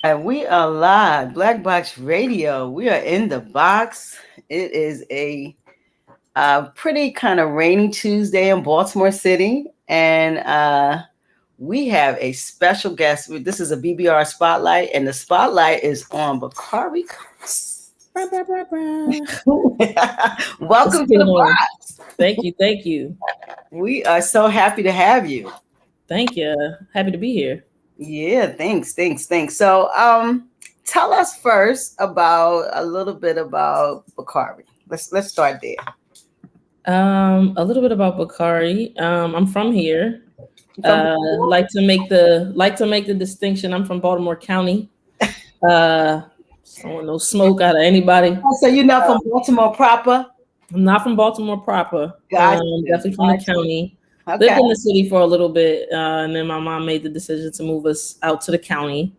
And we are live, Black Box Radio. We are in the box. It is a pretty kind of rainy Tuesday in Baltimore City, and we have a special guest. This is a bbR spotlight, and the spotlight is on BaKari. Bra, bra, bra, bra. What's Welcome to going the on? box. Thank you. Thank you. We are so happy to have you. Thank you. Happy to be here. Yeah, thanks. So, tell us first about a little bit about BaKari. Let's start there. A little bit about BaKari. I'm from here. You from Baltimore? Like to make the distinction. I'm from Baltimore County. Uh, so I want no smoke out of anybody. Oh, so you're not from Baltimore proper? I'm not from Baltimore proper. Gotcha. Definitely from the county. Okay. Lived in the city for a little bit, and then my mom made the decision to move us out to the county.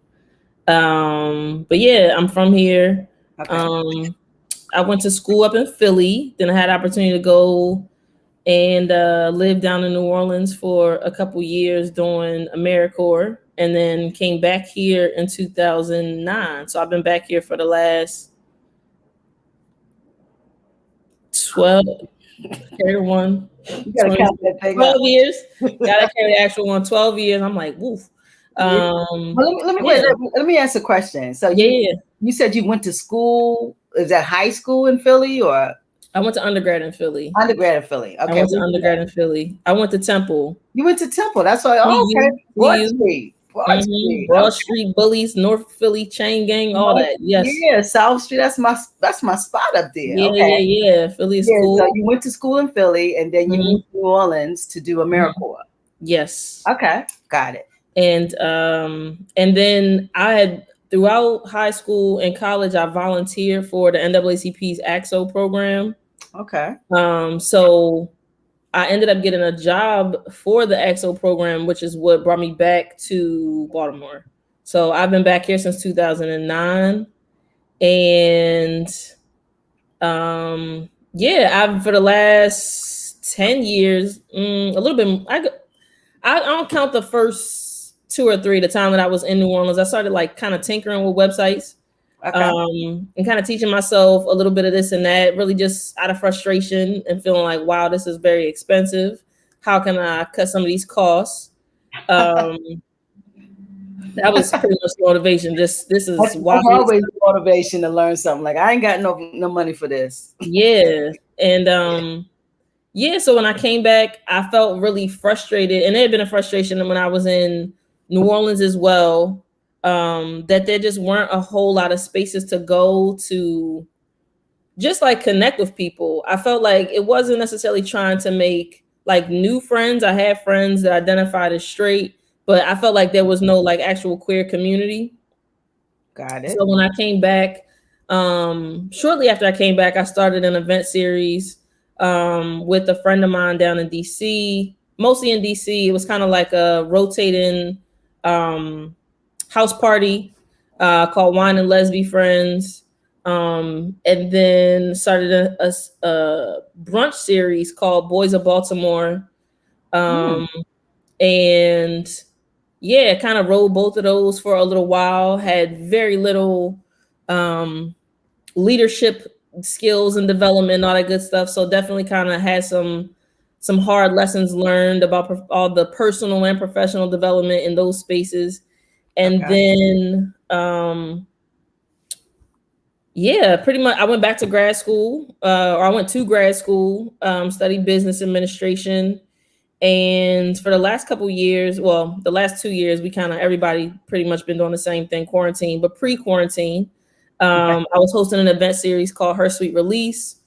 But yeah, I'm from here. Okay. I went to school up in Philly. Then I had opportunity to go and live down in New Orleans for a couple years doing AmeriCorps, and then came back here in 2009. So I've been back here for the last 12, carry one, You gotta 20, count that thing 12 up. years. Gotta carry the actual one, 12 years. I'm like, woof. Yeah. Well, Yeah, let me ask a question. So yeah. you said you went to school. Is that high school in Philly or I went to undergrad in Philly. undergrad in Philly? I Okay. went to undergrad in Philly. I went to Temple. You went to Temple. That's why. Oh, okay. Broad CU. Street. Broad Street. Broad Okay. Street Bullies, North Philly Chain Gang, all that. Yes. Yeah, South Street. That's my spot up there. Yeah, Okay. yeah, yeah. Philly is Yeah. So cool. you went to school in Philly, and then you hmm moved to New Orleans to do AmeriCorps. Yes. Okay, got it. And then I had throughout high school and college, I volunteered for the NAACP's AXO program. Okay. So I ended up getting a job for the AXO program, which is what brought me back to Baltimore. So I've been back here since 2009. And yeah, I've for the last 10 years, a little bit. I don't count the first 2 or 3. The time that I was in New Orleans, I started like kind of tinkering with websites, Okay. and kind of teaching myself a little bit of this and that. Really, just out of frustration and feeling like, wow, this is very expensive. How can I cut some of these costs? Um, that was pretty much the motivation. Just this is That's wildly always motivation to learn something. Like I ain't got no money for this. yeah, and yeah. So when I came back, I felt really frustrated, and it had been a frustration when I was in New Orleans as well. That there just weren't a whole lot of spaces to go to, just like connect with people. I felt like it wasn't necessarily trying to make like new friends. I had friends that identified as straight, but I felt like there was no like actual queer community. Got it. So when I came back, shortly after I came back, I started an event series with a friend of mine down in DC, mostly in DC. It was kind of like a rotating um, house party called Wine and Lesby Friends. And then started a brunch series called Boys of Baltimore. Um, and yeah, kind of rode both of those for a little while. Had very little um, leadership skills and development, all that good stuff. So definitely kind of had some hard lessons learned about all the personal and professional development in those spaces. And then yeah, pretty much I went back to grad school, or I went to grad school, studied business administration. And for the last couple years, well, the last 2 years, we kind of everybody pretty much been doing the same thing, quarantine, but pre-quarantine, I was hosting an event series called Her Sweet Release,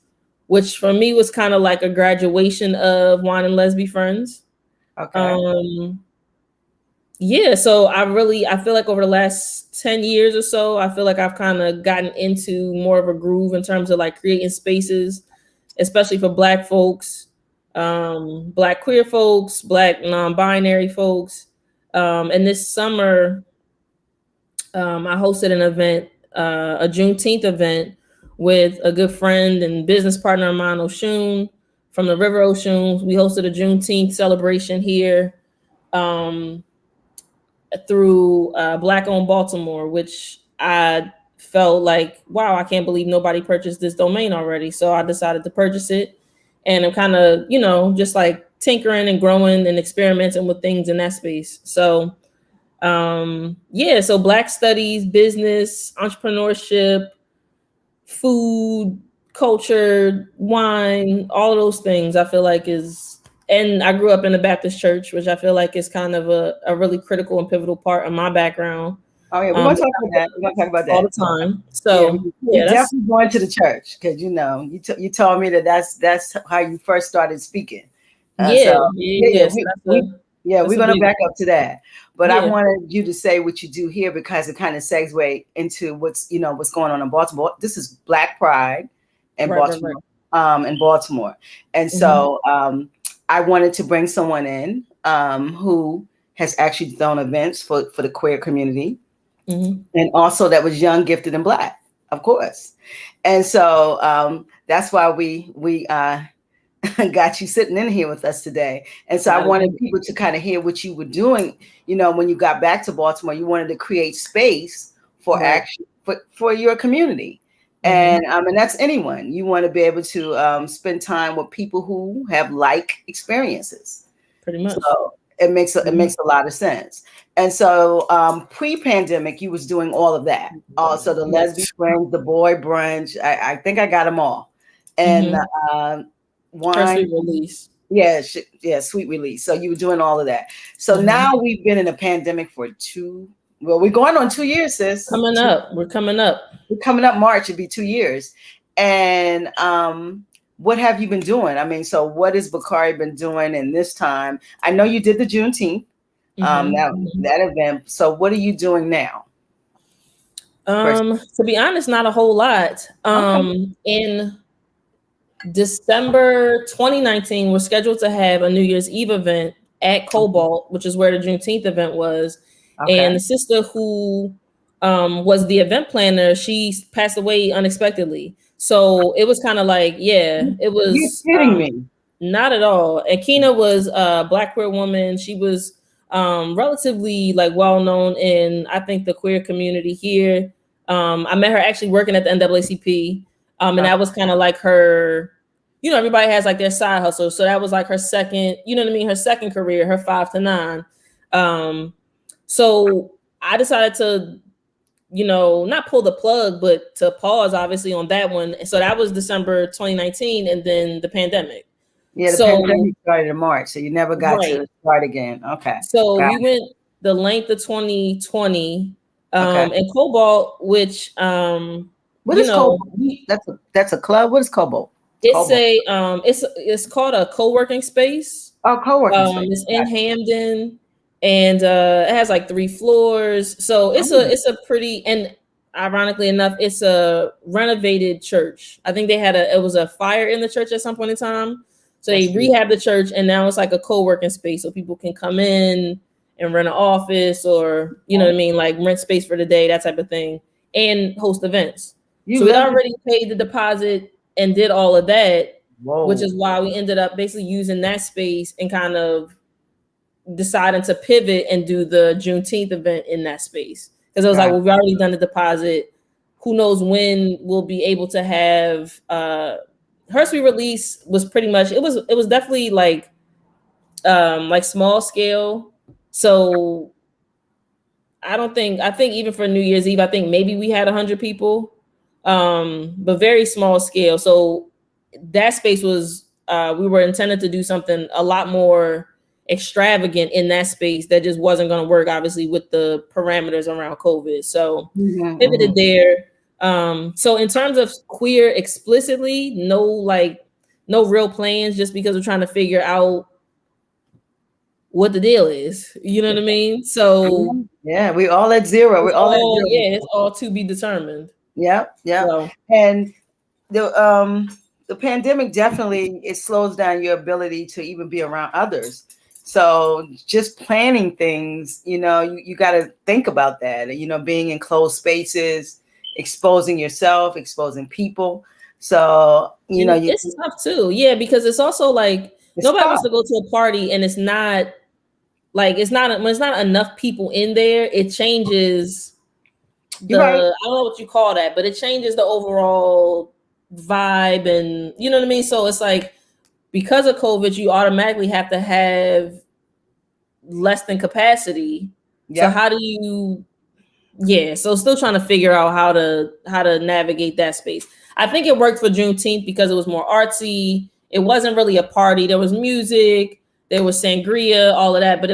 which for me was kind of like a graduation of Wine and Lesby Friends. Okay. Yeah, so I feel like over the last 10 years or so, I feel like I've kind of gotten into more of a groove in terms of like creating spaces, especially for Black folks, Black queer folks, Black non-binary folks. And this summer, I hosted an event, a Juneteenth event with a good friend and business partner of mine, Oshun, from the River Oshun. We hosted a Juneteenth celebration here. Um, through Black Owned Baltimore, which I felt like, wow, I can't believe nobody purchased this domain already. So I decided to purchase it. And I'm kind of, just like tinkering and growing and experimenting with things in that space. So, so Black studies, business, entrepreneurship, food, culture, wine, all of those things I feel like and I grew up in a Baptist church, which I feel like is kind of a really critical and pivotal part of my background. Oh yeah, we're gonna talk about that. We're gonna talk about All that the time. Yeah, So we that's definitely going to the church because you told me that's how you first started speaking. yeah, So yeah. So we're that's a gonna big back up to that. But I yeah. wanted you to say what you do here because it kind of segue into what's going on in Baltimore. This is BLaK Pride in Right. Baltimore, in Baltimore, and Mm-hmm. so I wanted to bring someone in who has actually done events for the queer community. Mm-hmm. And also that was young, gifted, and Black, of course. And so that's why we got you sitting in here with us today. And so I wanted people to kind of hear what you were doing. When you got back to Baltimore, you wanted to create space for action for your community. Mm-hmm. And that's anyone. You want to be able to spend time with people who have like experiences. Pretty much. So it makes a lot of sense. And so pre-pandemic, you was doing all of that. Also the lesbian brunch, the boy brunch. I think I got them all. And wine. Sweet release. Yeah, sweet release. So you were doing all of that. So now we've been in a pandemic for we're going on 2 years, sis. We're coming up. We're coming up March, it'd be 2 years. And what have you been doing? I mean, so what has BaKari been doing in this time? I know you did the Juneteenth, that event. So what are you doing now? To be honest, not a whole lot. Okay. In December 2019, we're scheduled to have a New Year's Eve event at Cobalt, which is where the Juneteenth event was. Okay. And the sister who was the event planner, she passed away unexpectedly. So it was kind of like, it was You're kidding me. Not at all. And Kina was a Black queer woman. She was relatively like well known in, I think, the queer community here. I met her actually working at the NAACP. And that was kind of like her, everybody has like their side hustle. So that was like her second, her second career, her 5 to 9. So I decided to, not pull the plug, but to pause obviously on that one. So that was December 2019 and then the pandemic. Yeah, the pandemic started in March, so you never got to start again. Okay. So we went the length of 2020 and Cobalt, which what is Cobalt? That's a club. What is Cobalt? It's called a co-working space. Oh, co-working space. It's in Hamden, and it has like 3 floors. So it's a pretty, and ironically enough, it's a renovated church. I think it was a fire in the church at some point in time. So they rehabbed the church, and now it's like a co-working space, so people can come in and rent an office, or like rent space for the day, that type of thing, and host events. So we already paid the deposit and did all of that, which is why we ended up basically using that space and kind of deciding to pivot and do the Juneteenth event in that space. Because it was like, well, we've already done the deposit. Who knows when we'll be able to have her sweet release was pretty much, it was definitely like small scale. So I think even for New Year's Eve, I think maybe we had 100 people, but very small scale. So that space was, we were intended to do something a lot more extravagant in that space that just wasn't going to work, obviously, with the parameters around COVID. So pivoted there. So in terms of queer explicitly, no real plans, just because we're trying to figure out what the deal is. You know what I mean? So yeah, we all at zero. We're all at zero. Yeah, it's all to be determined. Yep. So. And the pandemic definitely, it slows down your ability to even be around others. So just planning things, you got to think about that. Being in closed spaces, exposing yourself, exposing people. So it's tough too. Yeah, because it's also like nobody wants to go to a party and it's not like it's not when it's not enough people in there, it changes You're right. I don't know what you call that, but it changes the overall vibe, and you know what I mean. So it's like because of COVID, you automatically have to have less than capacity. So Yep. how do you? Yeah, so still trying to figure out how to navigate that space. I think it worked for Juneteenth because it was more artsy. It wasn't really a party. There was music, there was sangria, all of that, but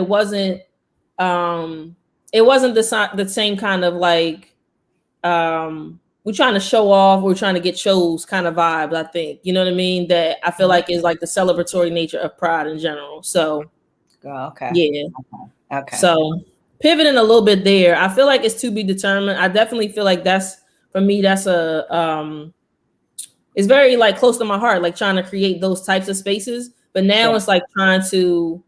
um it wasn't the same kind of like we're trying to show off, we're trying to get shows kind of vibes, I think. You know what I mean? That I feel like is like the celebratory nature of Pride in general. So Okay. yeah. Okay. So pivoting a little bit there, I feel like it's to be determined. I definitely feel like that's for me, that's it's very like close to my heart, like trying to create those types of spaces. But now Yeah. it's like trying to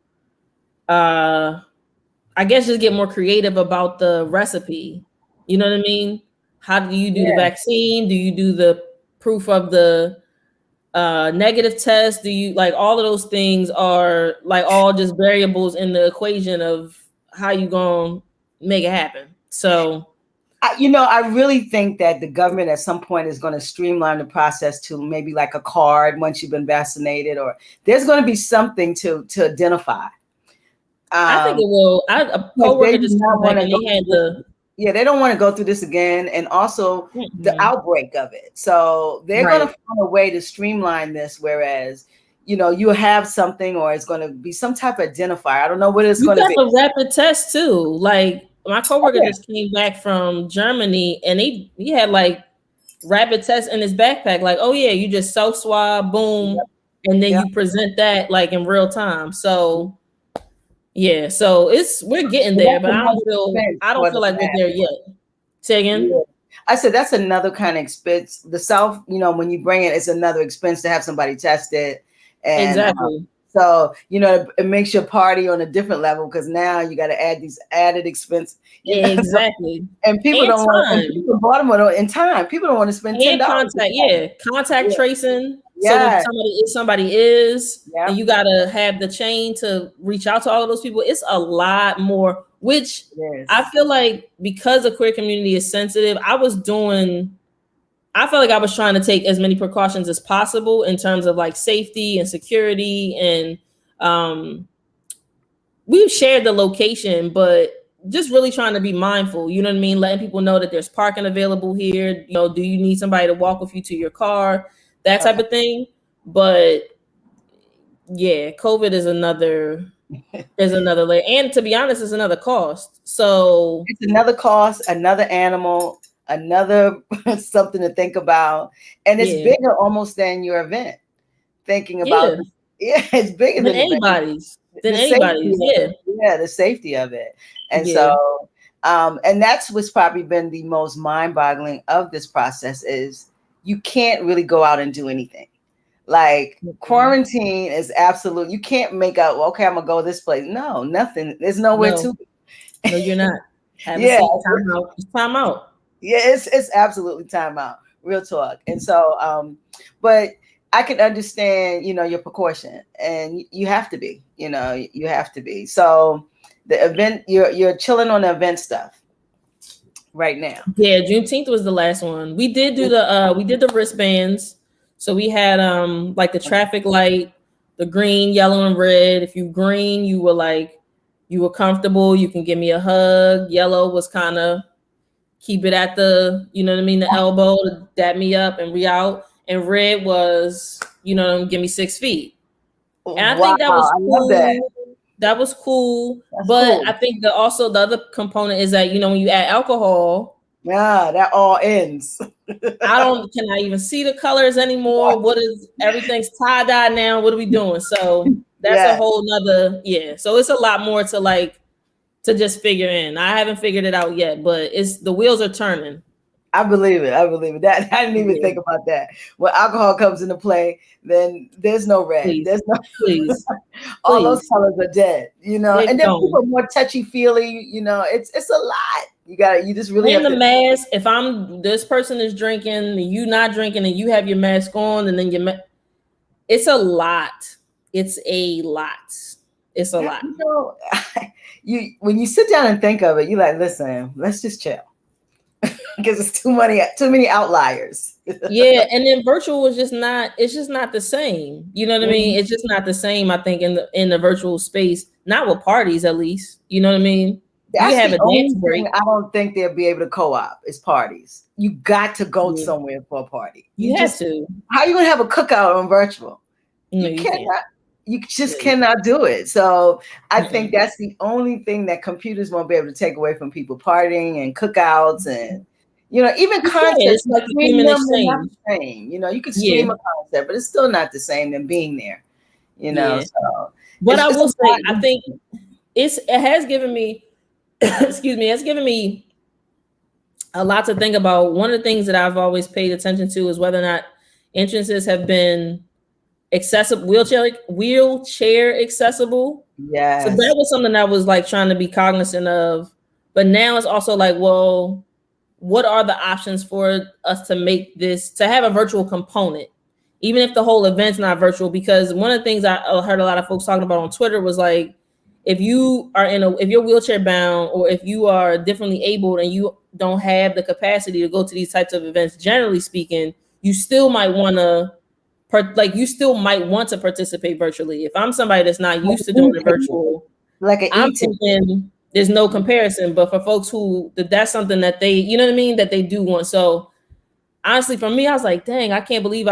I guess just get more creative about the recipe. You know what I mean? How do you do the Yeah. vaccine? Do you do the proof of the negative test? Do you like all of those things are like all just variables in the equation of how you gonna make it happen? So I really think that the government at some point is going to streamline the process to maybe like a card once you've been vaccinated, or there's going to be something to identify. I think it will. A Because they coworker do just came not back want to and go they had through this. the Yeah, they don't want to go through this again, and also the mm-mm. outbreak of it. So they're going to Right. find a way to streamline this. Whereas, you have something, or it's going to be some type of identifier. I don't know what it's You going to got be. the rapid test too. Like my coworker Okay. just came back from Germany and he had like rapid tests in his backpack. Like, oh yeah, you just self swab, boom, Yep. and then Yep. you present that like in real time. So yeah, so we're getting So there, that's but another expense I don't for feel the like we're there mass. yet. Say again. Yeah. I said that's another kind of expense. The self, when you bring it, it's another expense to have somebody test it, and Exactly. so it makes your party on a different level because now you got to add these added expense. Exactly. And people And don't want. And time. people in Baltimore in time, people don't want to spend And $10. contact, yeah, contact Yeah. tracing. So when Yeah. somebody is, then Yeah. you gotta have the chain to reach out to all of those people. It's a lot more, which I Yes. feel like because the queer community is sensitive, I felt like I was trying to take as many precautions as possible in terms of like safety and security. And we've shared the location, but just really trying to be mindful, you know what I mean? Letting people know that there's parking available here. Do you need somebody to walk with you to your car? That type Okay. of thing. But yeah, COVID is another layer. And to be honest, it's another cost. So It's another cost, another animal, another something to think about, and it's yeah. bigger almost than your event. Thinking about Yeah. it's bigger Than than the event. anybody's. Than The safety anybody's. of Yeah. it. Yeah, the safety of it. And Yeah. so and that's what's probably been the most mind-boggling of this process is you can't really go out and do anything. Like quarantine is absolute. You can't make out, well, okay, I'm gonna go this place. No, nothing. There's nowhere No, to be. no, you're not. Have a Yeah, seat, time out. It's time out. yeah, it's absolutely time out. Real talk. And so but I can understand, your precaution, and you have to be, you have to be. So the event, you're chilling on the event stuff right now. Yeah, Juneteenth was the last one. We did do the wristbands. So we had like the traffic light, the green, yellow, and red. If you green, you were comfortable, you can give me a hug. Yellow was kind of keep it at the, you know what I mean, the elbow to dap me up and we out. And red was, give me 6 feet. And I Wow, think that was I love that. cool. That was cool. That's But cool. I think that also the other component is that, when you add alcohol, Yeah, that all ends. can I even see the colors anymore? What is everything's tie-dye now? What are we doing? So that's a Yeah, whole nother, yeah. So it's a lot more to just figure in. I haven't figured it out yet, but it's the wheels are turning. I believe it. I believe it. That I didn't even Yeah. think about that. When alcohol comes into play, then there's no red. Please, There's no please, all those please. colors are dead, They're and then people gone. are more touchy-feely, it's a lot. You just really And have the to. mask, if this person is drinking and you not drinking and you have your mask on and then it's a lot. It's a lot. It's a lot. You know, when you sit down and think of it, you're like, listen, let's just chill. Because it's too many outliers. Yeah, and then virtual is just not, it's just not the same. You know what I mean? It's just not the same, I think, in the virtual space, not with parties at least. You know what I mean? You That's can have the a only dance break. thing I don't think they'll be able to co-op is parties. You got to go Yeah. somewhere for a party. You have to. How are you gonna have a cookout on virtual? No, You you cannot. can't. You just Yeah. cannot do it. So I think Mm-mm. that's the only thing that computers won't be able to take away from people partying and cookouts and even You can. concerts. It's You like the stream human them, they're not exchange. the same. You can Yeah. stream a concert, but it's still not the same than being there. Yeah. So But I it's a will say, I lot. think it has given me, excuse me, it's given me a lot to think about. One of the things that I've always paid attention to is whether or not entrances have been accessible, wheelchair accessible. So Yes. that was something I was like trying to be cognizant of. But now it's also like, well, what are the options for us to make this, to have a virtual component, even if the whole event's not virtual? Because one of the things I heard a lot of folks talking about on Twitter was like, if you're wheelchair bound, or if you are differently abled and you don't have the capacity to go to these types of events, generally speaking, you still might want to you still might want to participate virtually. If I'm somebody that's not used to doing the virtual, Like an I'm e-ticket. thinking there's no comparison. But for folks who that's something that they, you know what I mean, that they do want. So honestly, for me, I was like, dang, I can't believe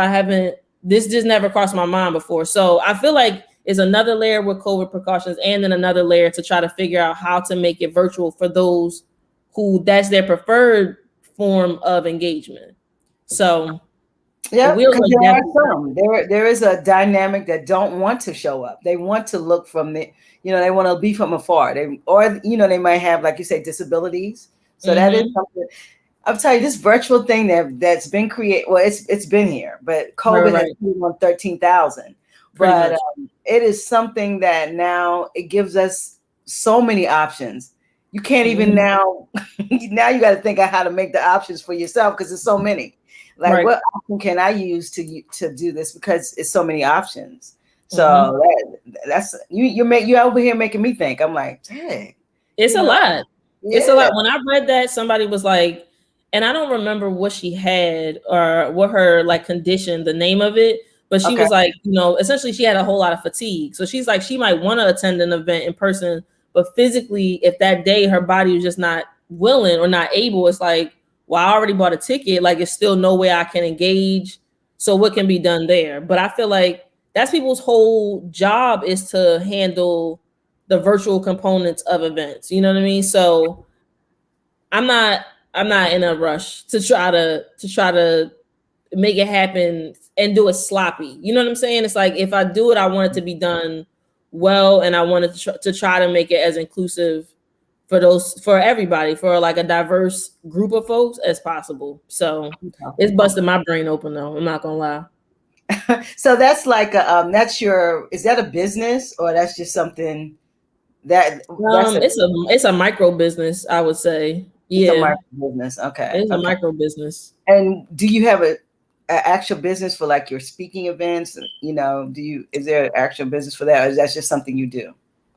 this just never crossed my mind before. So I feel like it's another layer with COVID precautions, and then another layer to try to figure out how to make it virtual for those who that's their preferred form of engagement. So the Yeah, wheels because are there are definitely some. There is a dynamic that don't want to show up. They want to look from they want to be from afar. They might have, like you say, disabilities. So that is something. I'll tell you, this virtual thing that's been created. Well, it's been here, but COVID has been on 13,000. But it is something that now it gives us so many options. You can't even now. Now you got to think of how to make the options for yourself because there's so many. Like, what option can I use to do this? Because it's so many options. So that's you're over here making me think. I'm like, dang, it's a lot. Yeah. It's a lot. When I read that, somebody was like, and I don't remember what she had or what her like condition, the name of it, but she was like, essentially she had a whole lot of fatigue. So she's like, she might want to attend an event in person, but physically, if that day her body was just not willing or not able, it's like, well, I already bought a ticket. Like, it's still no way I can engage. So what can be done there? But I feel like that's people's whole job, is to handle the virtual components of events. You know what I mean? So I'm not in a rush to try to make it happen and do it sloppy. You know what I'm saying? It's like, if I do it, I want it to be done well, and I wanted to try to make it as inclusive for everybody, for like a diverse group of folks as possible. So it's busted my brain open though. I'm not gonna lie. So that's like is that a business, or that's just something It's a micro business, I would say. It's a Yeah, micro business. Okay. it's a micro business. And do you have a actual business for like your speaking events? Is there an actual business for that, or is that just something you do?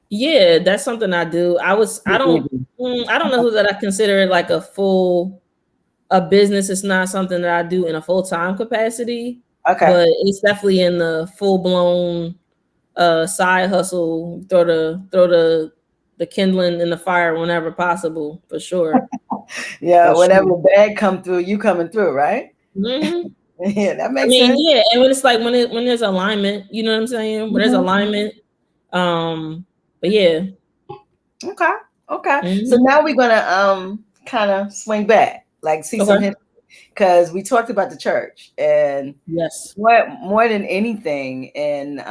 Yeah, that's something I do. I don't know that I consider it like a business. It's not something that I do in a full-time capacity. Okay. But it's definitely in the full-blown side hustle. Throw the kindling in the fire whenever possible, for sure. Yeah, whenever the bag come through, you coming through, right? Yeah, that makes sense. Yeah, and when it's like when there's alignment, you know what I'm saying? When there's alignment. But yeah. Okay. So now we're gonna kind of swing back, like see some history, because we talked about the church, and yes, more than anything, in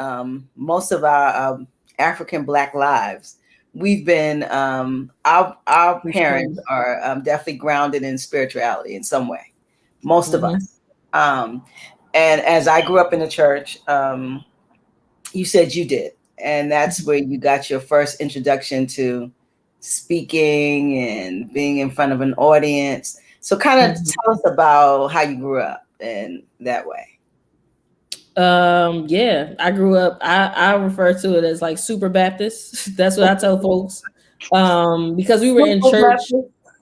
most of our African Black lives, we've been our parents are definitely grounded in spirituality in some way. Most of us. And as I grew up in the church, you said you did, and that's where you got your first introduction to speaking and being in front of an audience. So kind of tell us about how you grew up in that way. Yeah, I grew up. I refer to it as like super Baptist. That's what I tell folks. Because we were in Super church,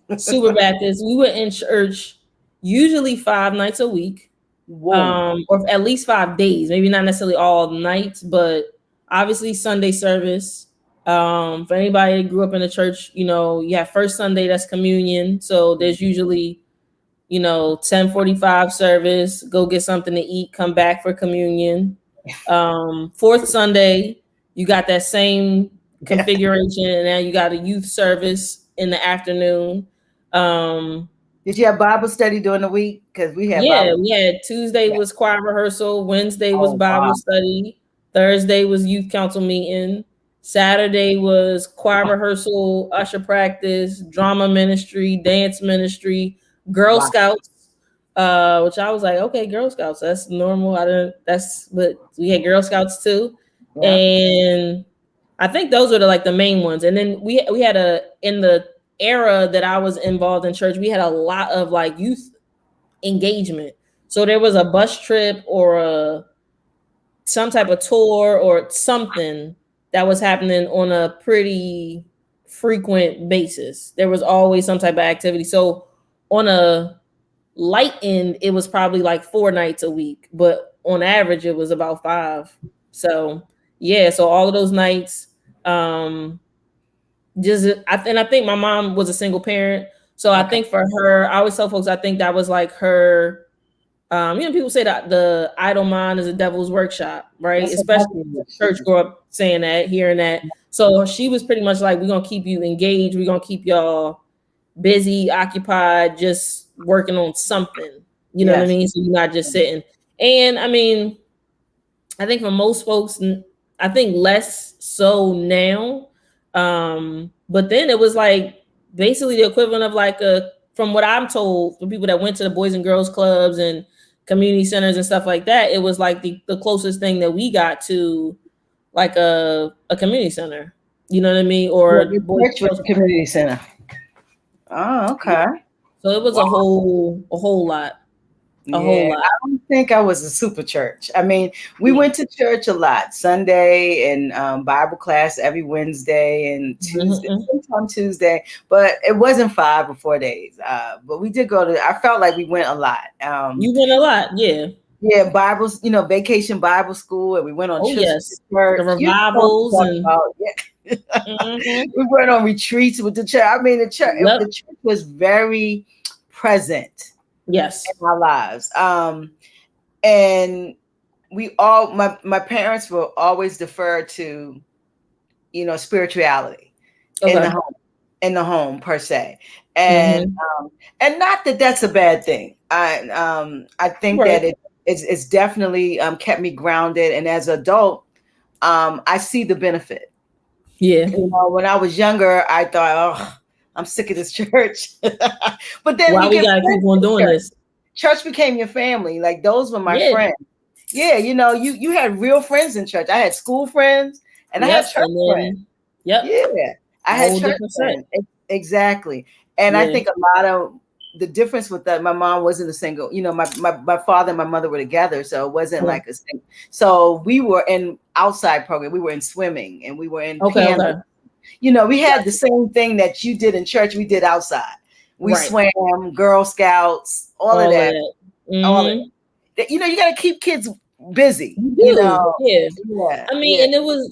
Baptist. super Baptist. We were in church usually 5 nights a week, Whoa. or at least 5 days. Maybe not necessarily all nights, but obviously Sunday service. For anybody that grew up in the church, you have first Sunday, that's communion. So there's usually 10:45 service, go get something to eat, come back for communion. Fourth Sunday, you got that same Yeah. configuration, and now you got a youth service in the afternoon. Um, Did you have Bible study during the week? Because we had yeah, Bible. we had Tuesday Yeah. was choir rehearsal, Wednesday was Oh Bible wow. study, Thursday was youth council meeting, Saturday was choir rehearsal, usher practice, drama ministry, dance ministry, Girl Wow. Scouts, which I was like, okay, Girl Scouts, that's normal. I didn't. That's but we had Girl Scouts too, Yeah. and I think those were the main ones. And then we had in the era that I was involved in church, we had a lot of like youth engagement. So there was a bus trip or some type of tour or something that was happening on a pretty frequent basis. There was always some type of activity. So on a light end, it was probably like 4 nights a week, but on average, it was about 5. So yeah, so all of those nights, and I think my mom was a single parent. So I Okay. think for her, I always tell folks I think that was like her. People say that the idle mind is a devil's workshop, right? That's what Especially happened. church grew up saying that, hearing that. So she was pretty much like, we're gonna keep you engaged, we're gonna keep y'all busy, occupied, just working on something. You know what I Yes. mean? So you're not just sitting. And I mean, I think for most folks, I think less so now. But then it was like basically the equivalent of like from what I'm told, for people that went to the Boys and Girls Clubs and community centers and stuff like that, it was like the closest thing that we got to like a community center. You know what I mean? Yeah, Or your Boys church and was Girls the Club. community center. Oh, okay. So it was Wow. a whole lot, a whole Yeah, lot. I don't think I was a super church. I mean, we Yeah. went to church a lot, Sunday and Bible class every Wednesday and Tuesday, Mhm. sometimes Tuesday, but it wasn't 5 or 4 days. But we did go to. I felt like we went a lot. You went a lot, yeah. Yeah, Bibles, vacation Bible school, and we went on Oh trips with the yes, the church. You know what I'm revivals talking and about? Yeah. mhm. We went on retreats with the church. I mean, Yep. the church was very present Yes. in our lives. And we all, my parents will always defer to, spirituality in the Okay. home, per se. And Mm-hmm. and not that that's a bad thing. I think Right. that it's definitely kept me grounded, and as an adult, I see the benefit. Yeah. When I was younger, I thought, oh, I'm sick of this church. But then Why you we get gotta keep friends on in doing church. this? Church became your family. Like those were my Yeah. friends. Yeah, you had real friends in church. I had school friends and I had Yep. church And friends. then, yep. Yeah, I A had whole church different set. friends. Exactly. And I Yeah. think a lot of the difference with that, my mom wasn't a single, my father and my mother were together. So it wasn't Okay. like a single. So we were in outside program. We were in swimming and we were in Okay. piano. Okay. We had the Gotcha. same thing that you did in church, we did outside. We Right. swam, Girl Scouts, all of All of that. that. All of Mm-hmm. that. You got to keep kids busy, You do. Yeah. Yeah, I mean, yeah. and it was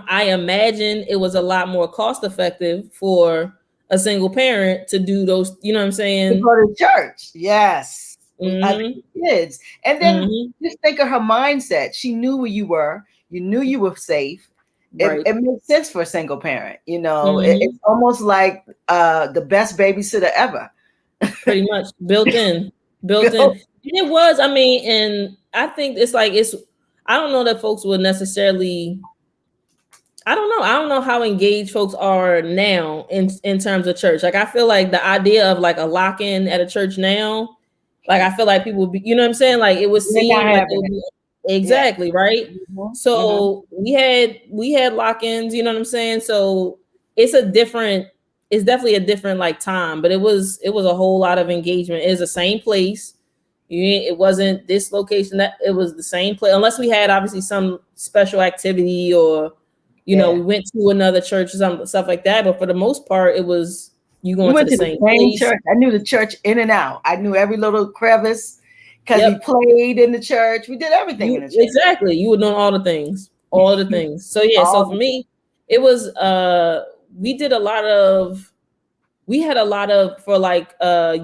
I imagine it was a lot more cost effective for a single parent to do those, you know what I'm To saying? go to church. Yes. With other Mm-hmm. kids. And then Mm-hmm. just think of her mindset. She knew where you were. You knew you were safe. Right. It makes sense for a single parent. It's Mm-hmm. almost like the best babysitter ever. Pretty much built in. And it was, I mean, and I think I don't know that folks would necessarily, I don't know how engaged folks are now in terms of church. Like I feel like the idea of like a lock-in at a church now, like I feel like people would be, you know what I'm saying? Like it would They're not seem like it having would it. be Yeah. exactly right. Mhm. So we had lock-ins, you know what I'm saying? So it's definitely a different like time, but it was a whole lot of engagement. It's the same place. It wasn't this location, that it was the same place, unless we had obviously some special activity or, you know, we went to another church or some stuff like that. But for the most part, it was you We going to went the to the same same place. church. I knew the church in and out. I knew every little crevice because we Yep. played in the church. We did everything in the church. Exactly. You were doing all the things. All the things. So yeah, so for me, it was we did a lot of we had a lot of for like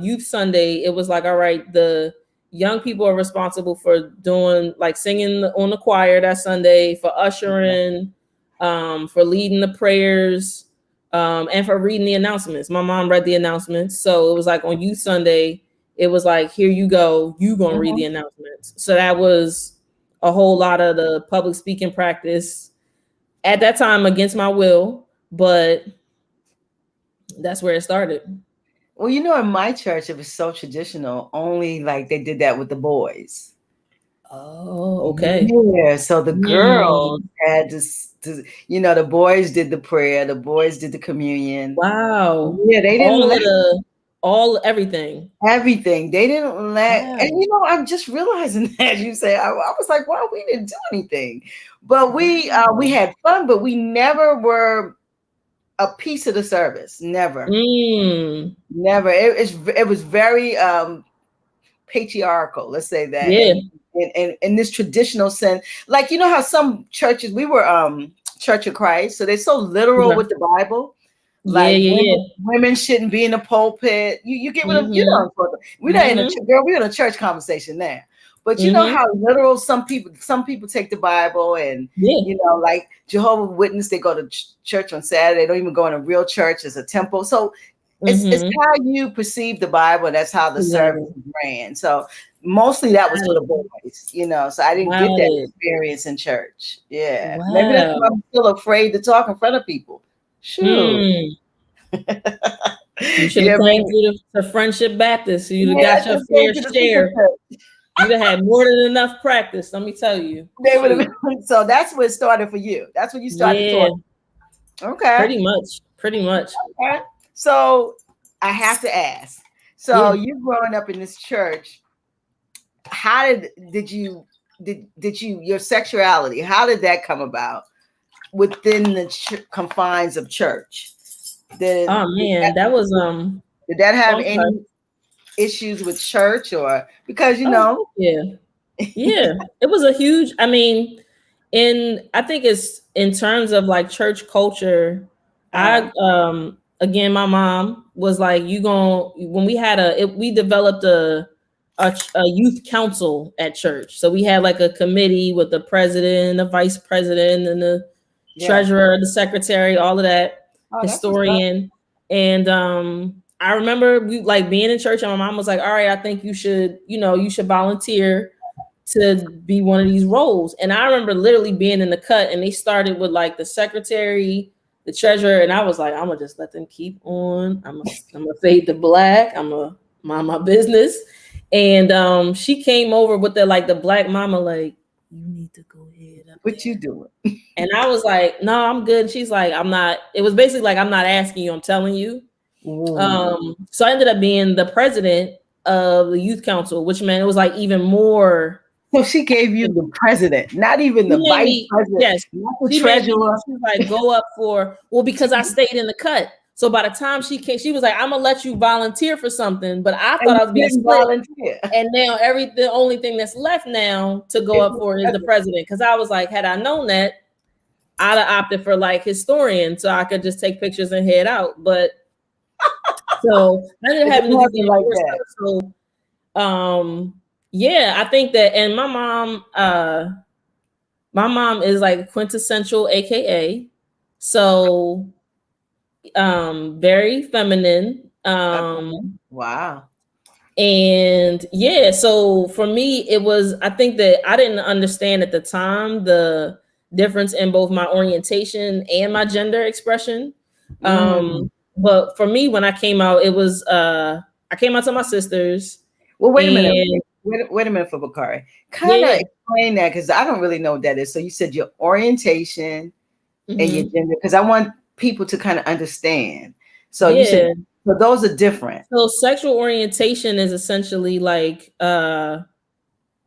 youth Sunday, it was like, all right, the young people are responsible for doing like singing on the choir that Sunday, for ushering, for leading the prayers, and for reading the announcements. My mom read the announcements. So it was like on youth Sunday, it was like, here you go, you gonna read the announcements. So that was a whole lot of the public speaking practice at that time against my will, but that's where it started. Well, you know, in my church, it was so traditional. Only like they did that with the boys. Oh, okay. Yeah. So the girls had to, you know, the boys did the prayer, the boys did the communion. Wow. Yeah, they didn't let everything. Everything. They didn't let, Wow. and you know, I'm just realizing that you say, I was like, wow, we didn't do anything. But we had fun, but we never were a piece of the service. Never. Never. It was very patriarchal, let's say that. Yeah. And in this traditional sense, like, you know how some churches, we were Church of Christ, so they're so literal with the Bible. Like women shouldn't be in the pulpit. You get rid of, you know, we're not in a girl, we're in a church conversation now. But you know how literal some people take the Bible, and you know, like Jehovah's Witness, they go to church on Saturday, they don't even go in a real church, it's a temple. So it's how you perceive the Bible, and that's how the service ran. So mostly that was for the boys, you know. So I didn't get that experience in church. Yeah. Maybe that's why I'm still afraid to talk in front of people. Shoot. You should have came through the Friendship Baptist. You'd have got your fair share. You'd have had more than enough practice, let me tell you. They would have. So that's what started for you. That's when you started talking. Okay. Pretty much. Okay. So I have to ask. So you growing up in this church, how did you your sexuality? How did that come about within the confines of church? Did that have any issues with church, or because you know? Yeah, it was a huge. I mean, I think it's in terms of like church culture. Again, my mom was like, when we developed a youth council at church. So we had like a committee with the president, the vice president, and the treasurer, the secretary, all of that, historian. And I remember we like being in church, and my mom was like, all right, I think you should volunteer to be one of these roles. And I remember literally being in the cut, and they started with like the secretary, the treasurer, and I was like, I'm gonna just let them keep on. I'm gonna fade to black. I'm gonna mind my business. And she came over with the black mama, like, you need to go ahead. What you doing? And I was like, no, I'm good. She's like, I'm not. It was basically like, I'm not asking you, I'm telling you. So I ended up being the president of the youth council, which meant it was like even more. So she gave you the president, not even the vice president. Yes, not the treasurer. She was like, go up because I stayed in the cut. So by the time she came, she was like, I'm gonna let you volunteer for something, but I thought I was being split. Volunteer. And now the only thing that's left now to go up for is the president. Because I was like, had I known that, I'd have opted for like historian, so I could just take pictures and head out. But so I ended up having to do like that. So yeah, I think that, and my mom is like quintessential AKA. So very feminine. Wow. And yeah, so for me, it was, I think that I didn't understand at the time the difference in both my orientation and my gender expression. But for me, when I came out, it was I came out to my sisters. Well, wait a minute. Wait a minute for BaKari. Kind of explain that, because I don't really know what that is. So you said your orientation and your gender, because I want people to kind of understand. So you said So those are different. So sexual orientation is essentially like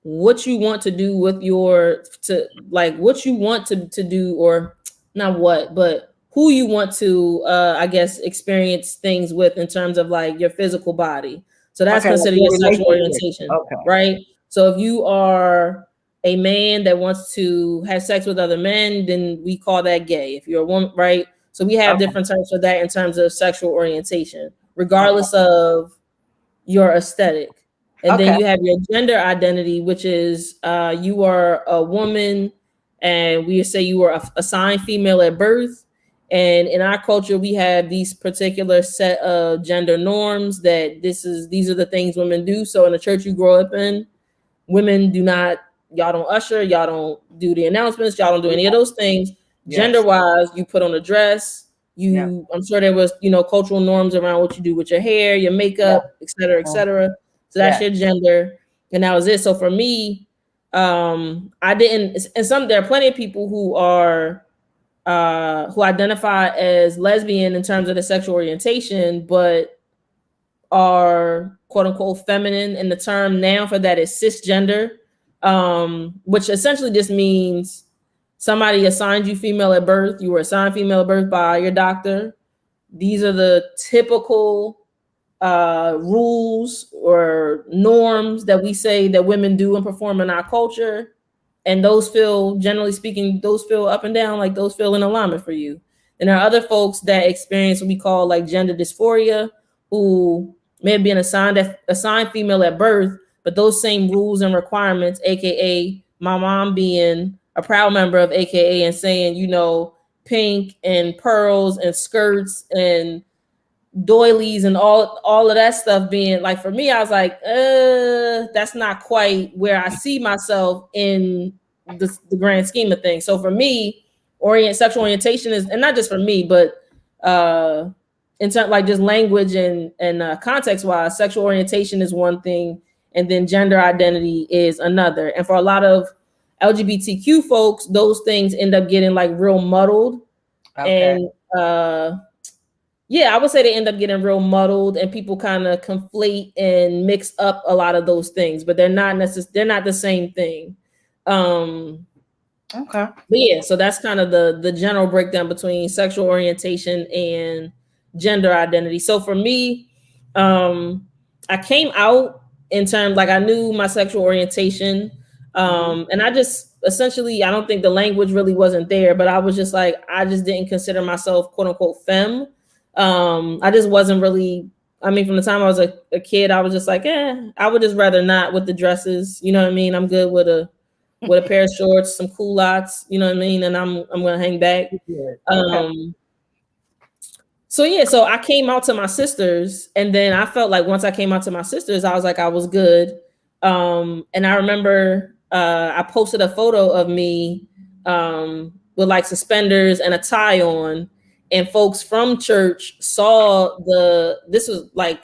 what you want to do with what you want to do, or not what, but who you want to I guess experience things with in terms of like your physical body. So that's Okay, like considered your your sexual relationship. orientation, Okay. right? So if you are a man that wants to have sex with other men, then we call that gay. If you're a woman, right? So we have Okay. different terms for that in terms of sexual orientation, Okay. regardless of your aesthetic. And then Okay. you have your gender identity, which is you are a woman, and we say you are assigned female at birth. And in our culture, we have these particular set of gender norms that these are the things women do. So in the church you grow up in, women do not, y'all don't usher, y'all don't do the announcements, y'all don't do any of those things. Gender Yes. wise, you put on a dress. Yeah. I'm sure there was, cultural norms around what you do with your hair, your Yeah. makeup, et cetera, et Mhm. cetera. So that's Yeah. your gender, and that was it. So for me, I didn't. And there are plenty of people who identify as lesbian in terms of the sexual orientation, but are quote unquote feminine, and the term now for that is cisgender, which essentially just means somebody assigned you female at birth. You were assigned female at birth by your doctor. These are the typical rules or norms that we say that women do and perform in our culture. And those feel, generally speaking, those feel up and down, like those feel in alignment for you. And there are other folks that experience what we call like gender dysphoria, who may have been assigned female at birth, but those same rules and requirements, aka my mom being a proud member of AKA and saying, pink and pearls and skirts and doilies and all of that stuff, being like, for me, I was like, that's not quite where I see myself in the grand scheme of things. So for me, sexual orientation is, and not just for me, but in terms like just language and context wise, sexual orientation is one thing, and then gender identity is another. And for a lot of LGBTQ folks, those things end up getting like real muddled. Okay. And yeah, I would say they end up getting real muddled, and people kind of conflate and mix up a lot of those things, but they're not the same thing. Okay. But yeah, so that's kind of the general breakdown between sexual orientation and gender identity. So for me, I came out in terms, like, I knew my sexual orientation, and I just essentially, I don't think the language really wasn't there, but I was just like, I just didn't consider myself quote unquote femme. I just wasn't really. I mean, from the time I was a kid, I was just like, I would just rather not with the dresses. You know what I mean? I'm good with a pair of shorts, some culottes, you know what I mean, and I'm gonna hang back. Yeah. Okay. So yeah, so I came out to my sisters, and then I felt like once I came out to my sisters, I was like, I was good. And I remember I posted a photo of me with like suspenders and a tie on, and folks from church saw this was like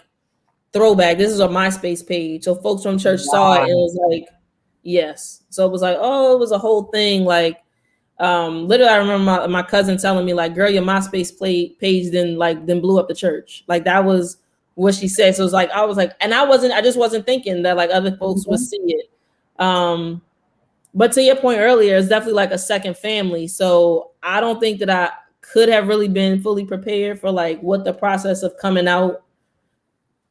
throwback. This is a MySpace page. So folks from church saw it and Wow. was like, yes. So it was like, oh, it was a whole thing. Like, literally, I remember my cousin telling me, like, girl, your MySpace page then blew up the church. Like, that was what she said. So it was like, I was like, and I just wasn't thinking that like other folks would see it. But to your point earlier, it's definitely like a second family. So I don't think that I could have really been fully prepared for like what the process of coming out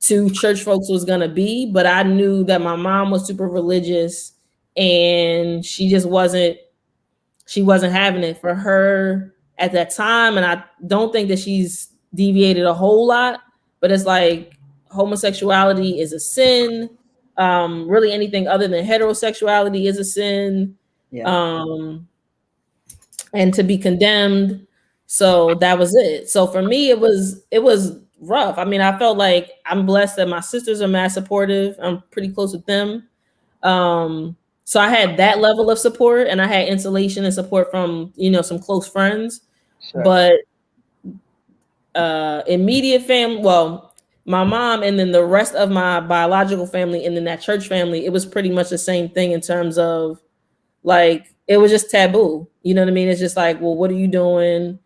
to church folks was gonna be, but I knew that my mom was super religious, and she wasn't having it for her at that time. And I don't think that she's deviated a whole lot, but it's like homosexuality is a sin. Really anything other than heterosexuality is a sin. Yeah. Um, and to be condemned. So that was it. So for me, it was rough. I mean, I felt like I'm blessed that my sisters are mad supportive. I'm pretty close with them. So I had that level of support, and I had insulation and support from some close friends. Sure. But immediate family, well, my mom and then the rest of my biological family and then that church family, it was pretty much the same thing in terms of like it was just taboo. You know what I mean? It's just like, well, what are you doing?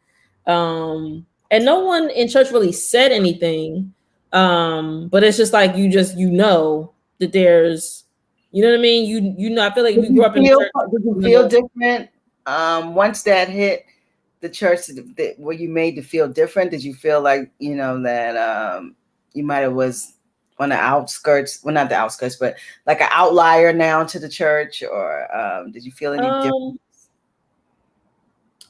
And no one in church really said anything. But it's just like you know that there's, you know what I mean? You know, I feel like if you grew up in the church, Did you you feel know, different once that hit the church? Were you made to feel different? Did you feel like that you might have was on the outskirts? Well, not the outskirts, but like an outlier now to the church, or did you feel any different?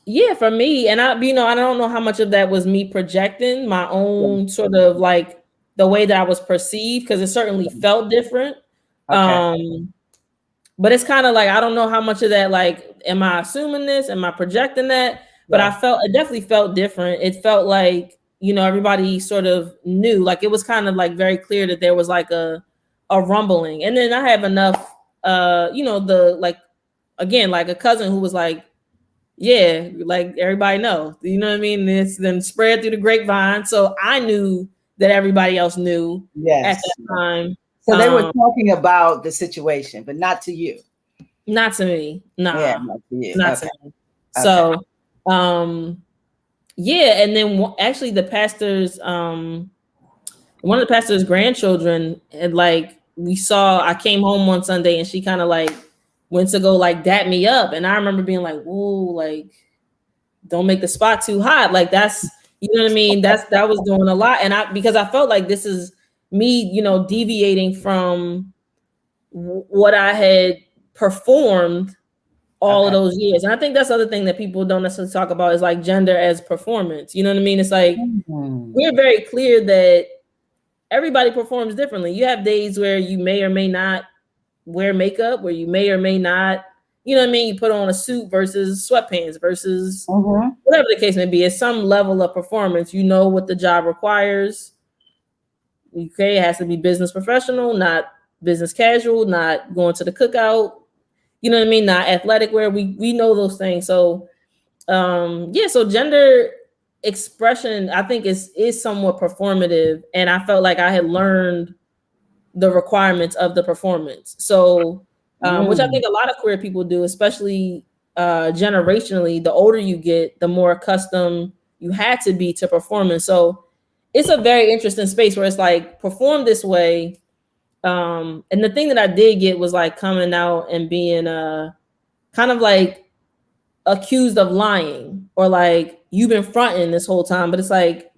yeah, for me, and I don't know how much of that was me projecting my own sort of like the way that I was perceived, because it certainly felt different. Okay. But it's kind of like, I don't know how much of that, like, am I assuming this? Am I projecting that? But Yeah. it definitely felt different. It felt like, everybody sort of knew, like, it was kind of like very clear that there was like a rumbling. And then I have enough, the, like, again, like a cousin who was like, yeah, like everybody knows, you know what I mean? It's then spread through the grapevine. So I knew that everybody else knew at Yes. that time. So they were talking about the situation, but not to you. Not to me. Yeah, Nah, not to you. not Okay. to me. Okay. So, yeah, and then actually the pastor's, one of the pastor's grandchildren, and like I came home one Sunday and she kind of like went to go like dap me up, and I remember being like, "Whoa, like don't make the spot too hot." Like that's, you know what I mean? That was doing a lot, and because I felt like this is me, deviating from what I had performed all of Okay. those years. And I think that's the other thing that people don't necessarily talk about is like gender as performance. You know what I mean? It's like Mhm. we're very clear that everybody performs differently. You have days where you may or may not wear makeup, where you may or may not, you know what I mean? You put on a suit versus sweatpants versus Mhm. whatever the case may be. It's some level of performance. You know what the job requires. Okay, it has to be business professional, not business casual, not going to the cookout. You know what I mean? Not athletic wear. We know those things. So yeah, so gender expression I think is somewhat performative, and I felt like I had learned the requirements of the performance. So which I Mm. think a lot of queer people do, especially generationally. The older you get, the more accustomed you had to be to performing. So it's a very interesting space where it's like perform this way. And the thing that I did get was like coming out and being kind of like accused of lying, or like you've been fronting this whole time. But it's like,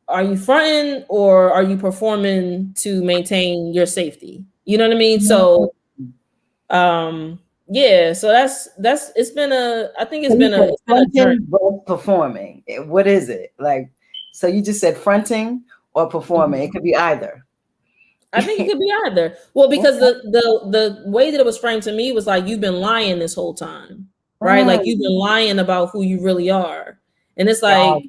are you fronting or are you performing to maintain your safety? You know what I mean? So yeah, so that's it's been a I think So you said it's been a journey. fronting versus performing. What is it like? So you just said fronting or performing. It could be either. I think it could be either. Well, because the way that it was framed to me was like, you've been lying this whole time, right? Like you've been Mm. lying about who you really are. And it's Got like,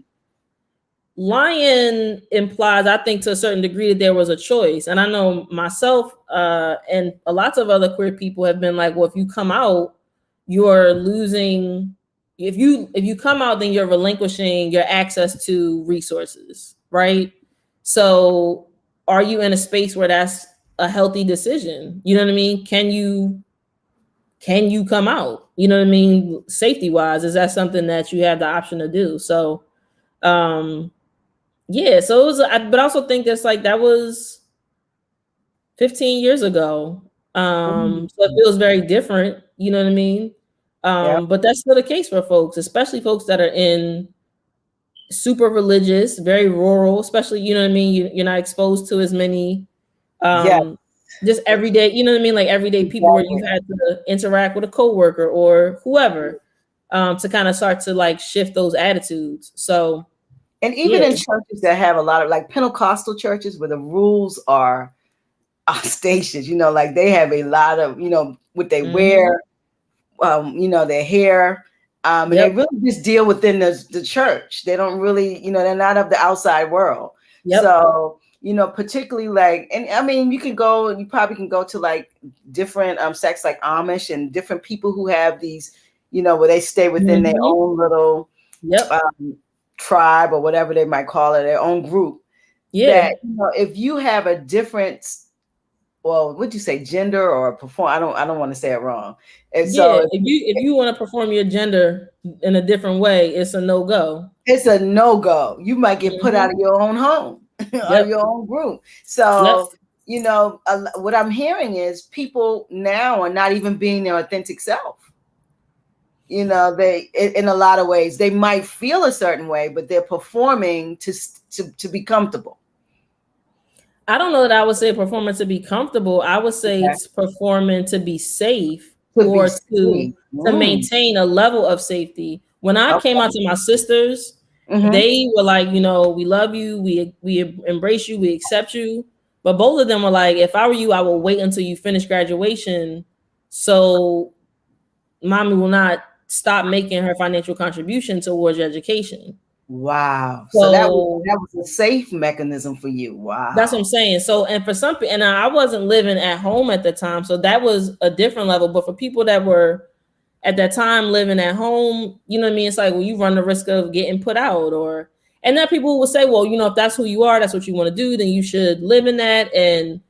lying implies, I think, to a certain degree, that there was a choice. And I know myself and a lots of other queer people have been like, well, if you come out, you're losing. If you come out, then you're relinquishing your access to resources, right? So are you in a space where that's a healthy decision? You know what I mean? Can you come out? You know what I mean? Safety wise, is that something that you have the option to do? So yeah, so it was, but I also think that's like that was 15 years ago. Mm. So it feels very different, you know what I mean? Yep. But that's still the case for folks, especially folks that are in super religious, very rural, especially, you know what I mean? You're not exposed to as many Yes. just everyday, you know what I mean? Like everyday people where Exactly. you've had to interact with a coworker or whoever, to kind of start to like shift those attitudes. So And even yeah. in churches that have a lot of like Pentecostal churches where the rules are stations, like they have a lot of, what they Mhm. wear, their hair. And they Yep. really just deal within the church. They don't really, they're not of the outside world. Yep. So, particularly like, and I mean, you probably can go to like different sects like Amish and different people who have these, where they stay within their Mhm. own little Yep. tribe or whatever they might call it, their own group. Yeah. That, if you have a different, well, would you say gender or perform? I don't want to say it wrong. And Yeah. so If you want to perform your gender in a different way, it's a no go. it's a no-go. You might get put out Hmm. of your own home. or Yep. your own group. Yep. So, what I'm hearing is people now are not even being their authentic self. They, in a lot of ways, they might feel a certain way, but they're performing to be comfortable. I don't know that I would say performing to be comfortable. I would say Okay. it's performing to be safe Could be or to sweet. maintain a level of safety. When I came out Okay. to my sisters, Mm-hmm. they were like, we love you, we embrace you, we accept you. But both of them were like, if I were you, I will wait until you finish graduation, so mommy will not stop making her financial contribution towards your education. Wow. So that was So that was a safe mechanism for you. that's what I'm Wow. saying. So, and for some people, and I wasn't living at home at the time, so that was a different level. But for people that were at that time living at home, you know what I mean? It's like, well, you run the risk of getting put out, and then people will say, well, if that's who you are, that's what you want to do, then you should live in that and,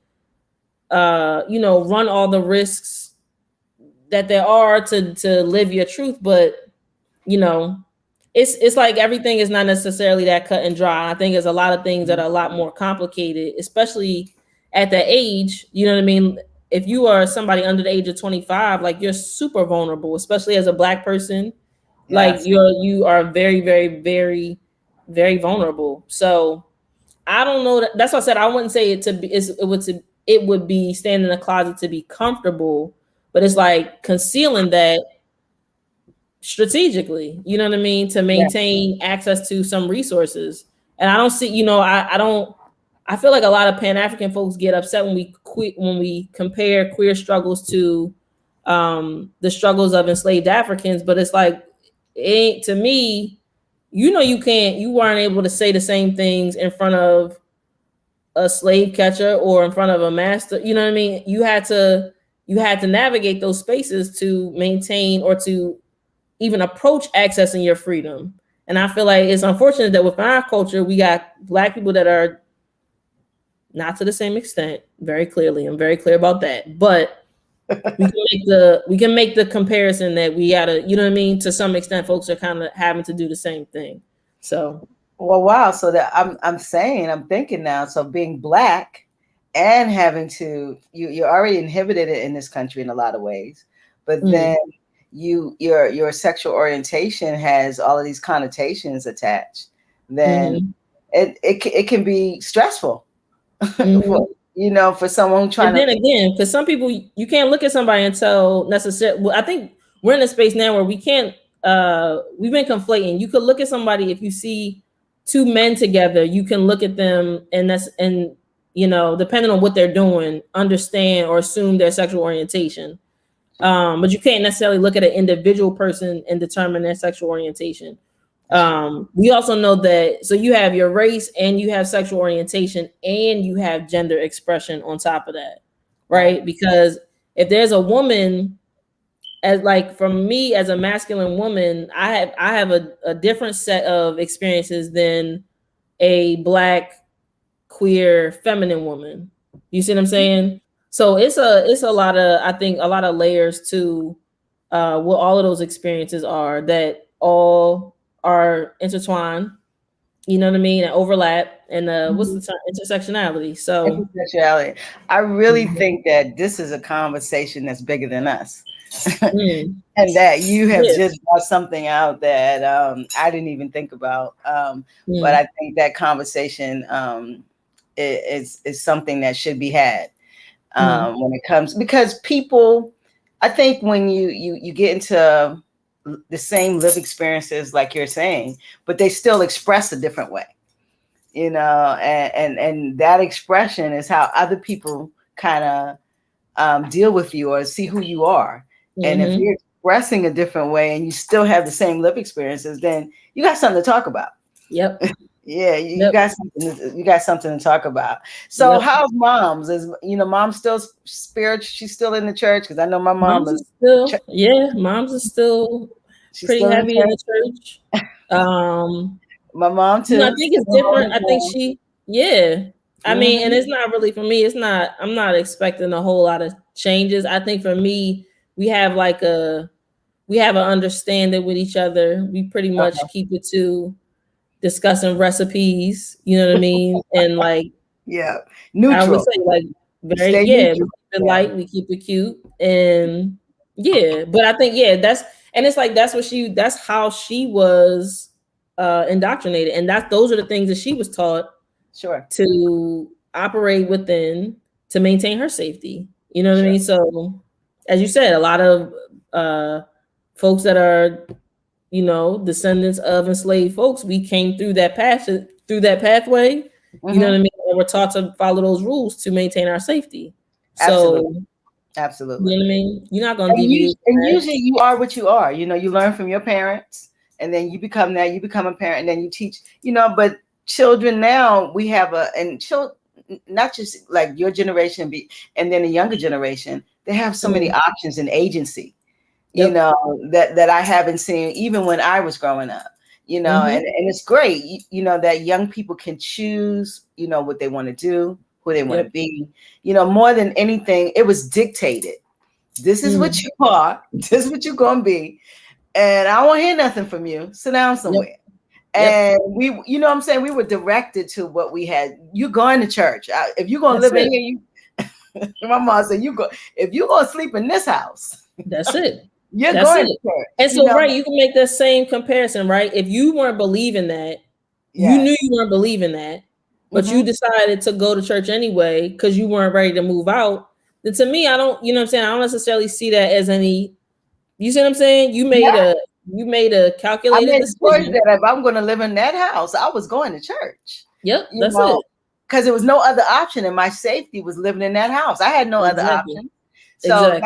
run all the risks that there are to live your truth. But, you know, it's like everything is not necessarily that cut and dry. I think there's a lot of things that are a lot more complicated, especially at that age. You know what I mean? If you are somebody under the age of 25, like you're super vulnerable, especially as a Black person. Like Yes. you are very, very, very, very vulnerable. So I don't know. That's why I said I wouldn't say it would be staying in the closet to be comfortable, but it's like concealing that strategically, you know what I mean, to Yeah. maintain access to some resources. And I don't see, I don't. I feel like a lot of Pan African folks get upset when we compare queer struggles to the struggles of enslaved Africans, but it's like it ain't to me. You weren't able to say the same things in front of a slave catcher or in front of a master. You know what I mean? You had to navigate those spaces to maintain or to even approach accessing your freedom. And I feel like it's unfortunate that within our culture, we got Black people that are not to the same extent, very clearly. I'm very clear about that. But we can make the comparison that we gotta, you know what I mean? To some extent, folks are kind of having to do the same thing. So Well, wow. So that I'm thinking now. So being Black and having to you're already inhibited in this country in a lot of ways, but then your sexual orientation has all of these connotations attached. Then mhm, it can be stressful for mhm. for someone trying And to. then again, because some people you can't look at somebody and tell necessarily. Well, I think we're in a space now where we can't. We've been conflating. You could look at somebody if you see two men together. You can look at them and depending on what they're doing, understand or assume their sexual orientation. But you can't necessarily look at an individual person and determine their sexual orientation. We also know that so you have your race and you have sexual orientation and you have gender expression on top of that, Right. right? Because if there's a woman, as like for me as a masculine woman, I have a different set of experiences than a Black queer feminine woman. You see what I'm saying? So it's a lot of, I think, a lot of layers to what all of those experiences are that all are intertwined, you know what I mean, and overlap, and what's the term, intersectionality. So Intersectionality. I really mhm. think that this is a conversation that's bigger than us. Mm, And that you have yeah. just brought something out that I didn't even think about. But Mm, I think that conversation is something that should be had mm, when it comes, because people, I think when you get into the same live experiences like you're saying, but they still express a different way, and that expression is how other people kind of deal with you or see who you are. And if mm-hmm. you're expressing a different way and you still have the same life experiences, then you got something to talk about. Yep. Yeah, you Yep. got something. You got something to talk about. So, Yep. how's mom's? Is mom still spiritual? She's still in the church, because I know my mom Moms is. is still, yeah, moms is still She's pretty still in heavy in the church. church. Um, My mom I too. think it's Still different. holding I think it yeah. I down. mean, and Mhm. it's not really for me. I'm not expecting a whole lot of changes. I think for me, we have we have an understanding with each other. We pretty much keep it to discussing recipes, you know what I mean? And like, Yeah. I would Neutral. say like very, Stay yeah, we neutral. keep it Yeah. light, we keep it cute. And yeah, but I think, yeah, and it's like, that's how she was indoctrinated. And those are the things that she was taught Sure. to operate within to maintain her safety. You know what I Sure. mean? So as you said, a lot of folks that are, descendants of enslaved folks, we came through that pathway, you know what I mean? And we're taught to follow those rules to maintain our safety. So, Absolutely. you Absolutely. know what I mean? You're not going to And, deviate and from that. usually you are what you are. You learn from your parents, and then you become that. You become a parent, and then you teach. But children now, we have not just like your generation, and then the younger generation. They have so many options and agency. Yep. That I haven't seen even when I was growing up. And it's great. That young people can choose. What they want to do, who they want to be. More than anything, it was dictated. This is what you are. This is what you're going to be. And I won't hear nothing from you. Sit down somewhere. And we, what I'm saying? We were directed to what we had. You're going to church. If you're going to live in here, my mom said, if you're going to sleep in this house. That's it. You're going to church. And so, right, you can make that same comparison, right? If you weren't believing that, you knew you weren't believing that, but you decided to go to church anyway because you weren't ready to move out. Then to me, I don't, you know what I'm saying? I don't necessarily see that as any, you see what I'm saying? You made a calculated decision. That if I'm going to live in that house, I was going to church. Yep, that's it. Because there was no other option, and my safety was living in that house. I had no other option. So,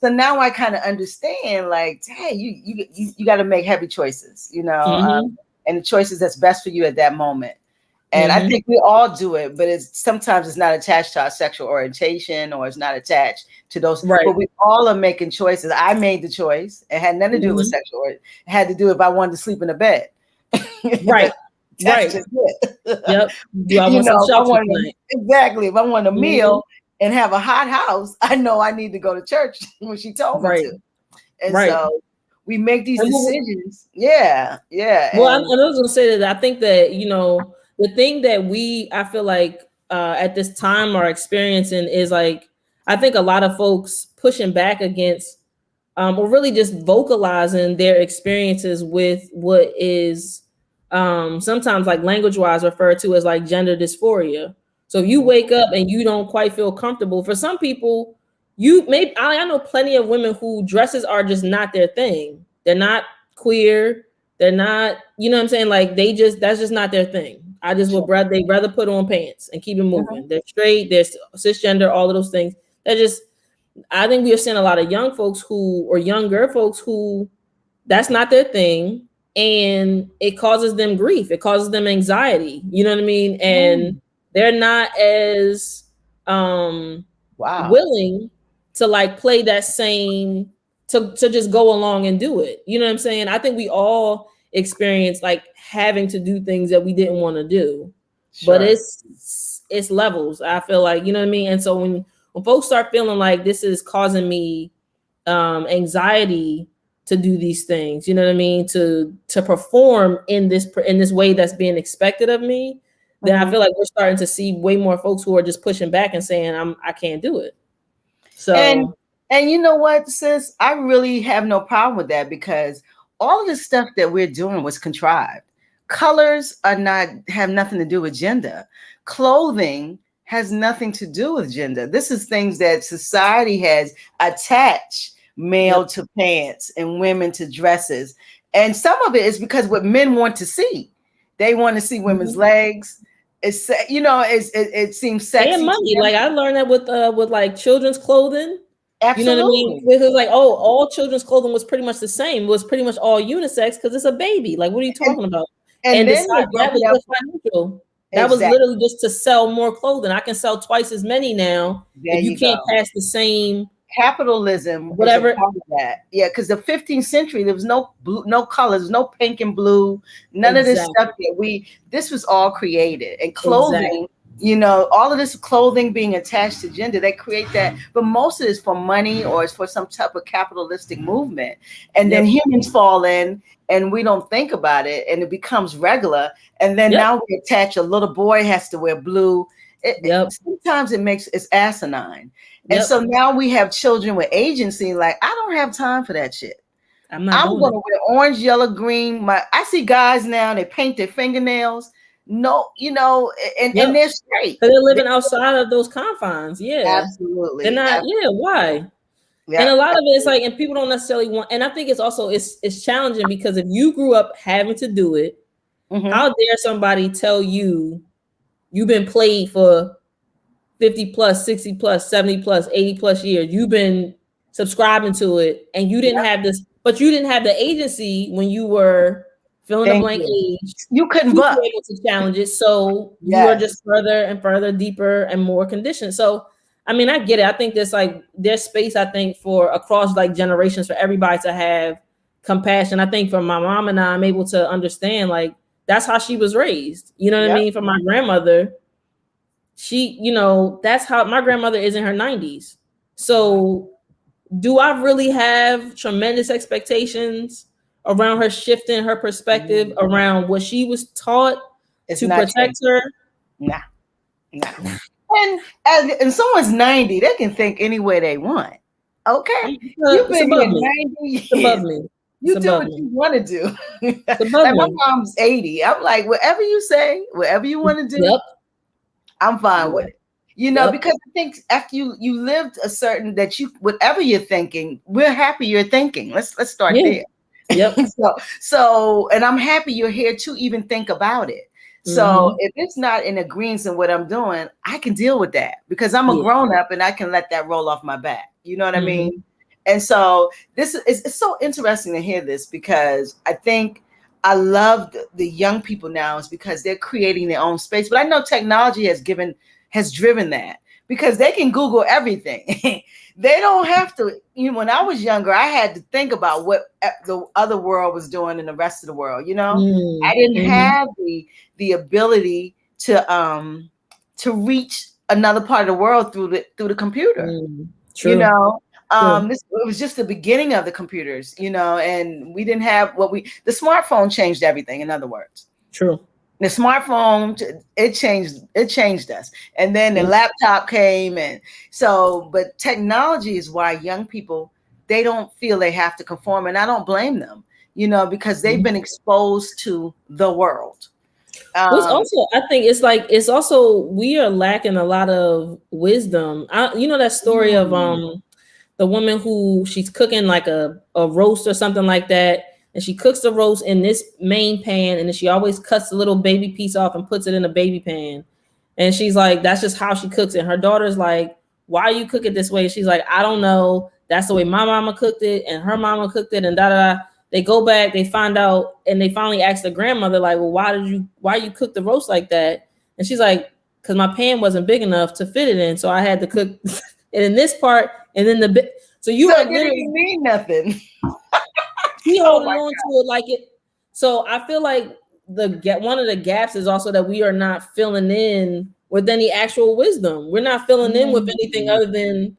so now I kind of understand, like, hey, you got to make heavy choices, and the choices that's best for you at that moment. And I think we all do it, but sometimes it's not attached to our sexual orientation, or it's not attached to those. Right. But we all are making choices. I made the choice. It had nothing to do with sexual. It had to do if I wanted to sleep in a bed. Right. That's just it. Yep. Do I want some shelter tonight? Exactly. If I want a meal and have a hot house, I know I need to go to church when she told me to. And so we make these decisions. Yeah. Well, I was going to say that I think that, the thing that I feel like at this time are experiencing is like, I think a lot of folks pushing back against or really just vocalizing their experiences with what is sometimes like language wise referred to as like gender dysphoria. So if you wake up and you don't quite feel comfortable, for some people, I know plenty of women who dresses are just not their thing. They're not queer. They're not, you know what I'm saying? Like that's just not their thing. They'd rather put on pants and keep it moving. They're straight, they're cisgender, all of those things. I think we are seeing a lot of young folks or younger folks who that's not their thing. And it causes them grief. It causes them anxiety. You know what I mean? And they're not as willing to like play that same, to just go along and do it. You know what I'm saying? I think we all experience like having to do things that we didn't want to do. Sure. But it's levels. I feel like, you know what I mean? And so when folks start feeling like this is causing me anxiety to do these things, you know what I mean, to perform in this way that's being expected of me, then I feel like we're starting to see way more folks who are just pushing back and saying I can't do it. So and you know what, sis, I really have no problem with that, because all of the stuff that we're doing was contrived. Colors have nothing to do with gender. Clothing has nothing to do with gender. This is things that society has attached male to pants and women to dresses. And some of it is because what men want to see. They want to see women's legs. It seems sexy. And money. Like I learned that with like children's clothing. Absolutely. You know what I mean? Because like, all children's clothing was pretty much the same. It was pretty much all unisex because it's a baby. Like, what are you talking about? And then that was just financial. That was literally just to sell more clothing. I can sell twice as many now. If you can't pass the same capitalism, whatever. Part of that. Yeah, because the 15th century, there was no blue, no colors, no pink and blue, none of this stuff that this was all created. And clothing all of this clothing being attached to gender, they create that, but most of it is for money or it's for some type of capitalistic movement. And then humans fall in and we don't think about it and it becomes regular. And then now we attach a little boy has to wear blue. Sometimes it's asinine. And so now we have children with agency. Like, I don't have time for that shit. I'm going to wear orange, yellow, green. I see guys now, they paint their fingernails. No, and they're straight. They're living outside of those confines. Yeah, absolutely. They're not. Yeah, why? Yeah. And a lot of it is like, and people don't necessarily want. And I think it's also it's challenging because if you grew up having to do it, how dare somebody tell you you've been played for 50 plus, 60 plus, 70 plus, 80 plus years. You've been subscribing to it, and you didn't have this, but you didn't have the agency when you were fill in the blank age. You couldn't be able to challenge it. So you are just further and further, deeper and more conditioned. So, I mean, I get it. I think there's space, I think, for across like generations for everybody to have compassion. I think for my mom and I'm able to understand, like, that's how she was raised. You know what I mean? For my grandmother, she, that's how my grandmother is in her 90s. So do I really have tremendous expectations around her shifting her perspective around what she was taught to protect her? Nah. And someone's 90, they can think any way they want. Okay, you've been here 90 years. Above me. You do what you want to do. Like my mom's 80. I'm like, whatever you say, whatever you want to do, I'm fine with it. Because I think after you lived a certain whatever you're thinking, we're happy you're thinking. Let's start there. Yep. So, and I'm happy you're here to even think about it. So if it's not in agreement in what I'm doing, I can deal with that because I'm a grown up and I can let that roll off my back. You know what I mean? And so it's so interesting to hear this because I think I love the young people now is because they're creating their own space. But I know technology has driven that because they can Google everything. They don't have to. When I was younger, I had to think about what the other world was doing in the rest of the world. I didn't have the ability to reach another part of the world through the computer. True. It was just the beginning of the computers. And we didn't have the smartphone changed everything. In other words, true. The smartphone, it changed us. And then the laptop came. And so, but technology is why young people, they don't feel they have to conform. And I don't blame them, because they've been exposed to the world. Also, I think it's also, we are lacking a lot of wisdom. That story of the woman who she's cooking like a roast or something like that. And she cooks the roast in this main pan, and then she always cuts a little baby piece off and puts it in a baby pan. And she's like, that's just how she cooks it. Her daughter's like, why you cook it this way? She's like, I don't know. That's the way my mama cooked it, and her mama cooked it, and da-da-da. They go back, they find out, and they finally ask the grandmother, like, well, why you cook the roast like that? And she's like, because my pan wasn't big enough to fit it in, so I had to cook it in this part, and then so it didn't mean nothing. He holding on to it like it. So I feel like one of the gaps is also that we are not filling in with any actual wisdom. We're not filling in with anything other than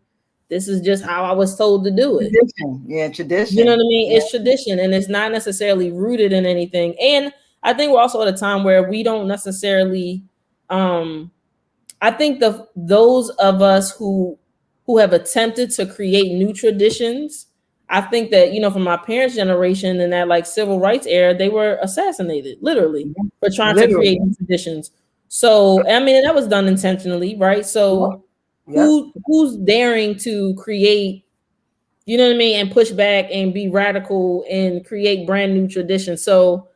this is just how I was told to do it. Tradition. Yeah, tradition. You know what I mean? Yeah. It's tradition, and it's not necessarily rooted in anything. And I think we're also at a time where we don't necessarily. I think those of us who have attempted to create new traditions. I think that, from my parents' generation in that like civil rights era, they were assassinated literally for trying to create new traditions. So, I mean, that was done intentionally, right? So who's daring to create, you know what I mean, and push back and be radical and create brand new traditions. So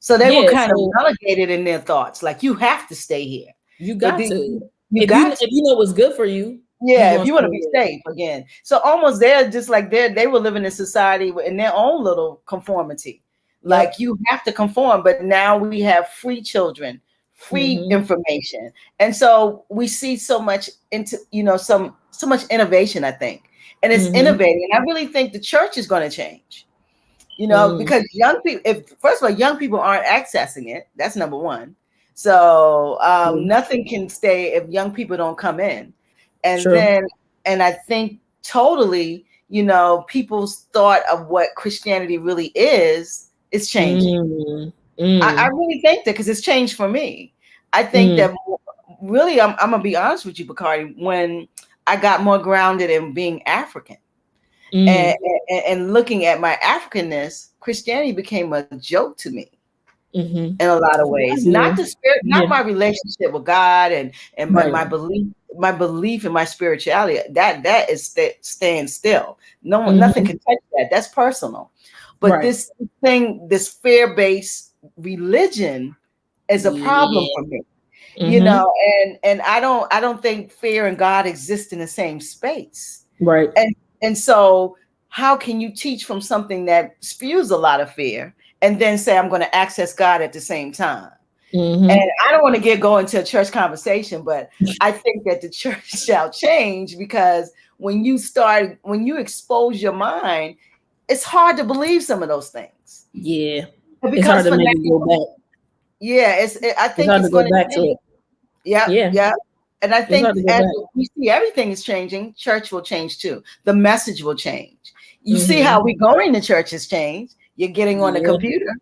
they were kind of relegated in their thoughts. Like, you have to stay here. You got to. If you know what's good for you. Yeah, if you want to be safe again. So almost they're just like they were living in society in their own little conformity. Like, you have to conform, but now we have free children, free information. And so we see so much into, so much innovation, I think. And it's innovating. And I really think the church is going to change. Because young people, first of all, young people aren't accessing it. That's number one. So nothing can stay if young people don't come in. And True. then, and I think totally, you know, people's thought of what Christianity really is changing. I really think that, because it's changed for me. I think that really, I'm gonna be honest with you, BaKari, when I got more grounded in being African and looking at my Africanness, Christianity became a joke to me in a lot of ways. Not the spirit, not my relationship with God and my belief in my spirituality. That is staying still. No one, nothing can touch that. That's personal. But this thing, this fear-based religion is a problem for me. You know, and I don't think fear and God exist in the same space. Right. And so how can you teach from something that spews a lot of fear and then say I'm going to access God at the same time? And I don't want to go into a church conversation, but I think that the church shall change, because when you expose your mind, it's hard to believe some of those things. Yeah. Because it's hard to make it go back. Yeah, I think it's going to back to it. Yeah. And I think as we see everything is changing, church will change too. The message will change. You see how we going to church has changed. You're getting on the computer.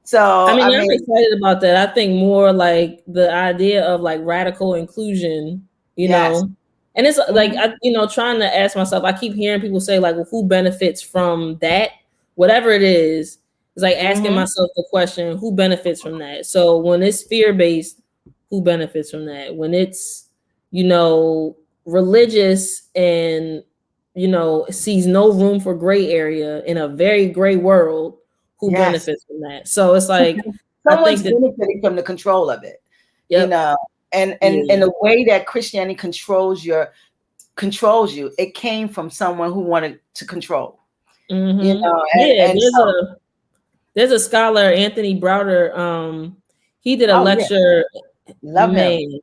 So I mean, I'm excited about that. I think more like the idea of like radical inclusion, you know, and it's like, trying to ask myself, I keep hearing people say like, well, who benefits from that? Whatever it is, it's like asking myself the question, who benefits from that? So when it's fear-based, who benefits from that? When it's, religious and, sees no room for gray area in a very gray world, who benefits from that? So it's like someone's benefiting from the control of it, you know, and the way that Christianity controls you, it came from someone who wanted to control. You know, there's a scholar, Anthony Browder. He did a lecture. Love him.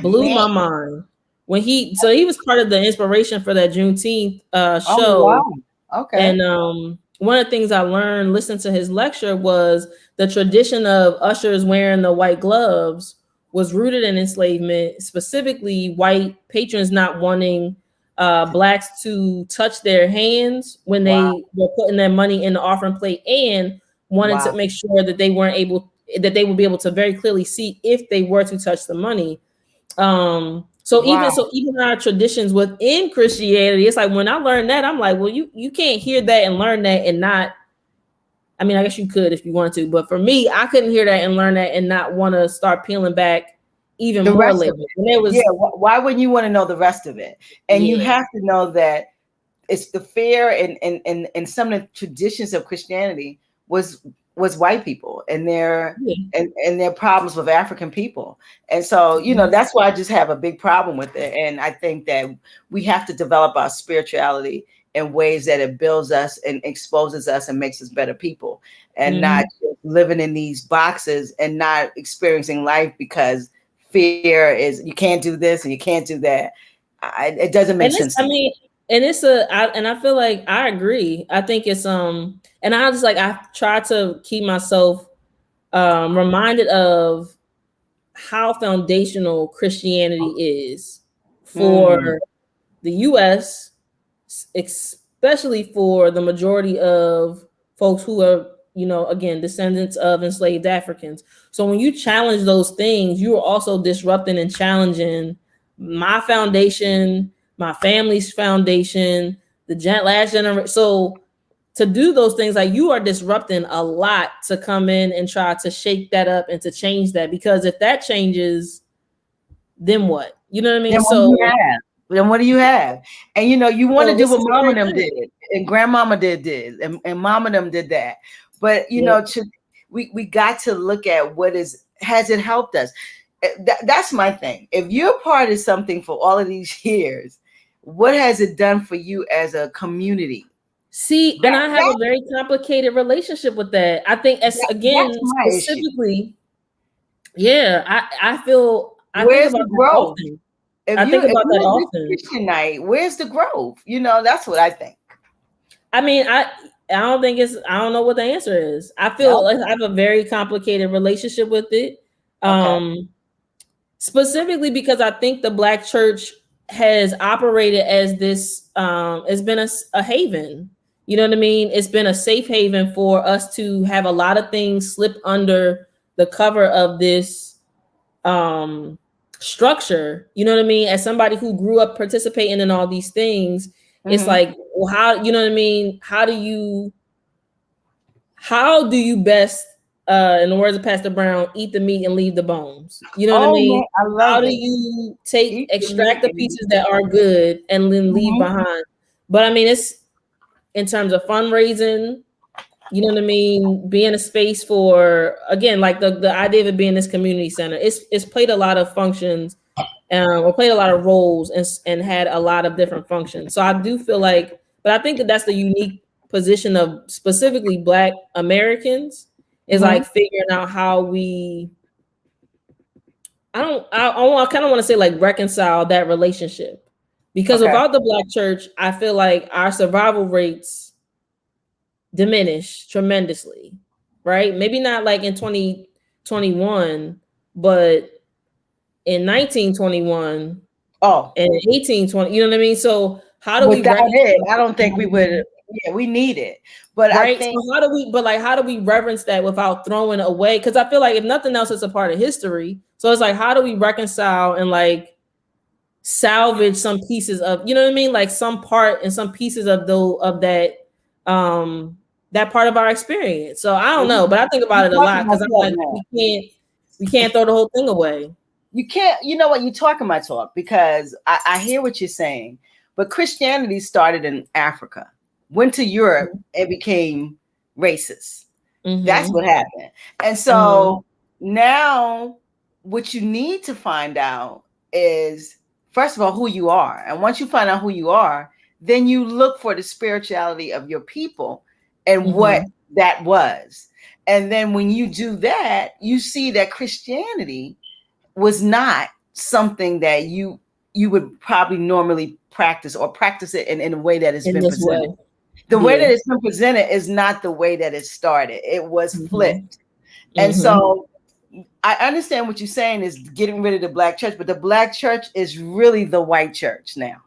Blew my mind when he was part of the inspiration for that Juneteenth show. Oh, wow. Okay. And one of the things I learned listening to his lecture was the tradition of ushers wearing the white gloves was rooted in enslavement, specifically white patrons not wanting blacks to touch their hands when they were putting their money in the offering plate, and wanted to make sure that they would be able to very clearly see if they were to touch the money. Even our traditions within Christianity, it's like when I learned that, I'm like, well, you can't hear that and learn that and not. I mean, I guess you could if you wanted to, but for me, I couldn't hear that and learn that and not want to start peeling back even the more later. Why wouldn't you want to know the rest of it? And you have to know that it's the fear and some of the traditions of Christianity was white people and their and their problems with African people. And so, that's why I just have a big problem with it. And I think that we have to develop our spirituality in ways that it builds us and exposes us and makes us better people, and not just living in these boxes and not experiencing life because fear is you can't do this and you can't do that. It doesn't make sense. I mean, and I feel like I agree. I think it's and I just I try to keep myself reminded of how foundational Christianity is for the US, especially for the majority of folks who are, again, descendants of enslaved Africans. So when you challenge those things, you are also disrupting and challenging my foundation, my family's foundation, the last generation. So to do those things, like, you are disrupting a lot to come in and try to shake that up and to change that, because if that changes, then what? You know what I mean? Then what do you have? And you want to do what mama them did and grandmama did and mama them did that. But we got to look at has it helped us? That's my thing. If you're part of something for all of these years, what has it done for you as a community? See, and I have a very complicated relationship with that. I think specifically, I feel. Where's the growth? I think about that often. Christian night, where's the growth? That's what I think. I mean, I don't know what the answer is. I feel like I have a very complicated relationship with it. Specifically because I think the Black church has operated as this, it's been a haven. You know what I mean? It's been a safe haven for us to have a lot of things slip under the cover of this structure. You know what I mean? As somebody who grew up participating in all these things, it's like, well, how, you know what I mean? How do you best, in the words of Pastor Brown, eat the meat and leave the bones? You know what I mean? Man, I love How do it. you extract the pieces that are good and then leave behind? But I mean, it's in terms of fundraising, you know what I mean? Being a space for, again, like the idea of it being this community center, it's played a lot of functions, or played a lot of roles and had a lot of different functions. So I do feel like, but I think that that's the unique position of specifically Black Americans, is like figuring out how we, I kind of want to say like reconcile that relationship, because without the Black church, I feel like our survival rates diminish tremendously, right? Maybe not like in 2021, but in 1921, and 1820, you know what I mean? So how do without it, I don't think we would. Yeah, we need it, but right? I think, So how do we reverence that without throwing away? Because I feel like if nothing else, it's a part of history. So it's like, how do we reconcile and like salvage some pieces of, you know what I mean? Like some part and some pieces of that, that part of our experience. So I don't know, but I think about it a lot, because I'm like, we can't throw the whole thing away. You can't, you know what, you're talking my talk, because I hear what you're saying, but Christianity started in Africa, went to Europe, and became racist. That's what happened. And so now what you need to find out is, first of all, who you are. And once you find out who you are, then you look for the spirituality of your people and what that was. And then when you do that, you see that Christianity was not something that you would probably normally practice, or practice it in a way that has been presented. The way that it's been presented is not the way that it started. It was flipped. And so I understand what you're saying is getting rid of the Black church, but the Black church is really the white church now.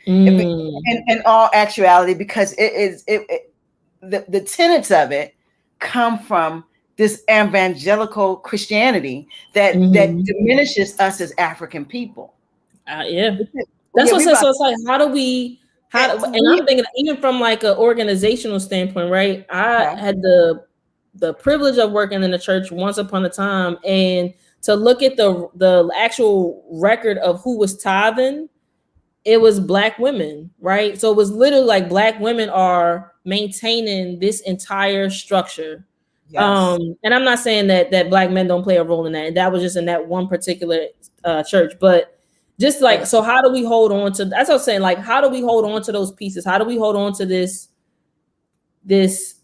In all actuality, because the tenets of it come from this evangelical Christianity that diminishes us as African people. That's what I said. So it's like, how do we, and I'm thinking even from like an organizational standpoint, right? I had the privilege of working in the church once upon a time, and to look at the actual record of who was tithing, it was Black women, right? So it was literally like Black women are maintaining this entire structure. And I'm not saying that Black men don't play a role in that. And that was just in that one particular church. But just like, so how do we hold on to, that's what I'm saying, like, how do we hold on to those pieces? How do we hold on to this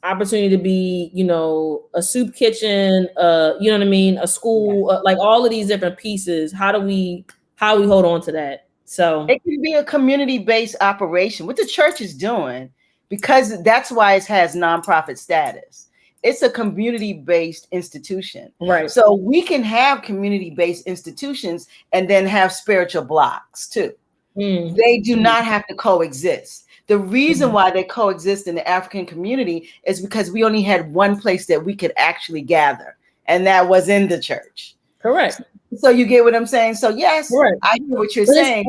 opportunity to be, you know, a soup kitchen, you know what I mean? A school, like all of these different pieces. How we hold on to that? So it can be a community-based operation. What the church is doing, because that's why it has nonprofit status. It's a community-based institution. Right. So we can have community-based institutions and then have spiritual blocks too. They do not have to coexist. The reason why they coexist in the African community is because we only had one place that we could actually gather, and that was in the church. Correct. So you get what I'm saying? So yes, I hear what you're saying.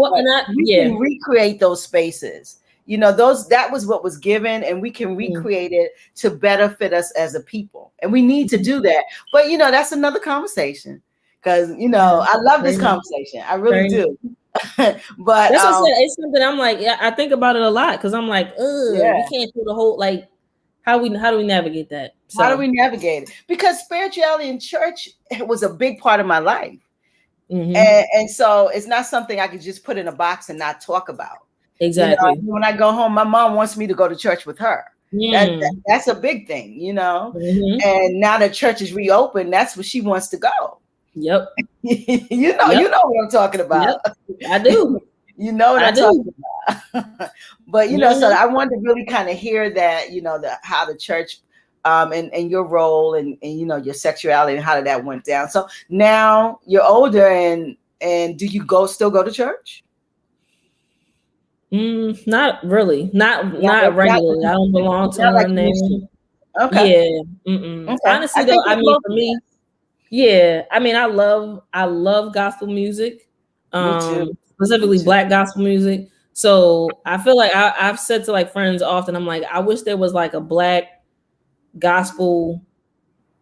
We can recreate those spaces. You know, that was what was given, and we can recreate it to better fit us as a people. And we need to do that. But you know, that's another conversation. Because you know, I love this conversation. I really do. But that's what I said. It's something I'm like, I think about it a lot, because I'm like, we can't do the whole, like, how do we navigate that? So. How do we navigate it? Because spirituality in church was a big part of my life. And so it's not something I could just put in a box and not talk about. Exactly. You know, when I go home, my mom wants me to go to church with her. That's a big thing, you know. And now that church is reopened, that's where she wants to go. Yep. You know what I'm talking about. Yep. I do. You know what I'm talking But so Mhm. I wanted to really kind of hear that, how the church, and your role, and your sexuality, and how that went down. So now you're older, and do you still go to church? Not really. Not Not not regularly. I don't belong to not like one you used now. to. Okay. Yeah. Mm-mm. Okay. Honestly I though, think I it's mean most for me, yeah. I mean I love gospel music. me too. Me Specifically too. Black gospel music. So I feel like I've said to like friends often, I'm like, I wish there was like a Black gospel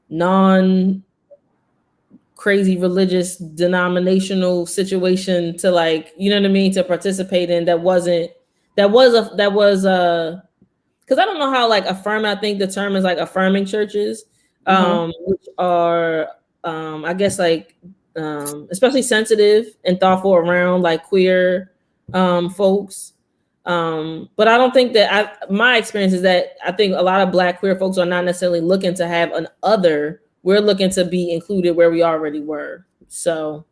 non crazy religious denominational situation to like, you know what I mean, to participate in that wasn't that was because I don't know how like affirming, I think the term is like affirming churches, Mm-hmm. which are I guess like especially sensitive and thoughtful around like queer folks. But I don't think that my experience is that I think a lot of Black queer folks are not necessarily looking to have an other. We're looking to be included where we already were. So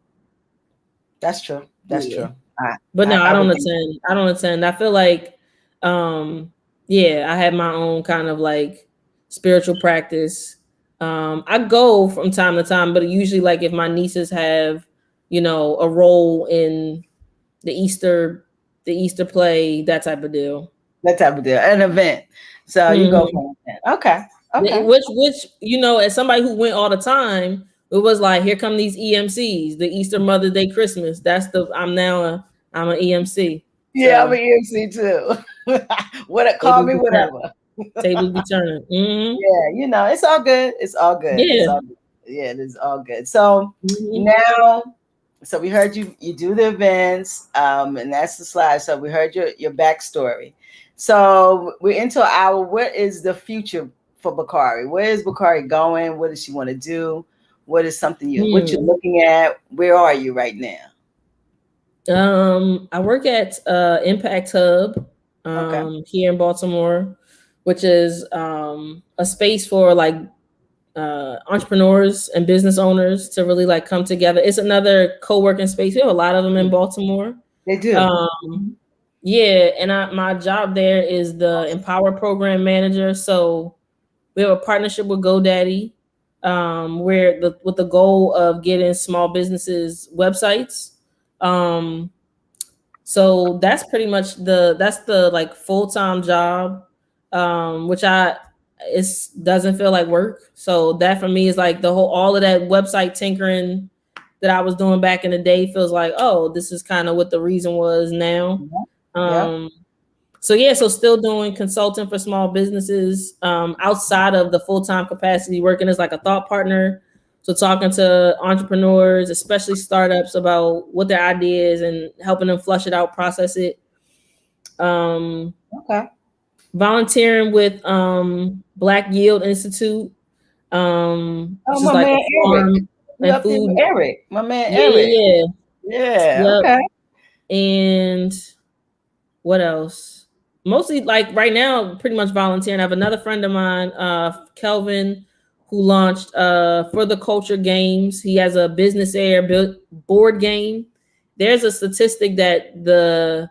That's true. That's yeah. true. I, But I no, I would think. I don't attend. I feel like yeah, I have my own kind of like spiritual practice. I go from time to time, but usually like if my nieces have, a role in the Easter the Easter play, that type of deal. That type of deal. An event. So you go Mhm. for an event. Okay. Okay. Which as somebody who went all the time, it was like here come these EMCs, the Easter, Mother's Day, Christmas. I'm an EMC. Yeah, I'm So an EMC too. What call tables me be turning. whatever. Tables be turning. Yeah, it's all good. It's all good. It's Yeah. all good. Yeah, it is all good. So Mhm. now, so we heard you do the events, and that's the slide. So we heard your backstory. So we're into our what is the future for BaKari? Where is BaKari going? What does she want to do? What is something what you're Hmm. looking at? Where are you right now? I work at Impact Hub Okay. here in Baltimore, which is a space for like entrepreneurs and business owners to really like come together. It's another co-working space. We have a lot of them in Baltimore. They do. Um, yeah, and my job there is the Empower Program Manager. So we have a partnership with GoDaddy, where with the goal of getting small businesses websites. Um, so that's pretty much that's the like full-time job, which it doesn't feel like work. So that for me is like the whole all of that website tinkering that I was doing back in the day feels like, oh, this is kind of what the reason was now. Yeah. Yeah. Um, so yeah, so still doing consulting for small businesses outside of the full-time capacity, working as like a thought partner. So talking to entrepreneurs, especially startups, about what their idea is and helping them flush it out, process it. Um, Okay. Volunteering with Black Yield Institute, Oh, which is my like a man Eric. farm You and up there with food. Eric? My man Yeah, Eric. yeah, Yeah. yeah. Yep. Okay. And what else? Mostly like right now, pretty much volunteering. I have another friend of mine, Kelvin, who launched For the Culture Games. He has a business air board game. There's a statistic that the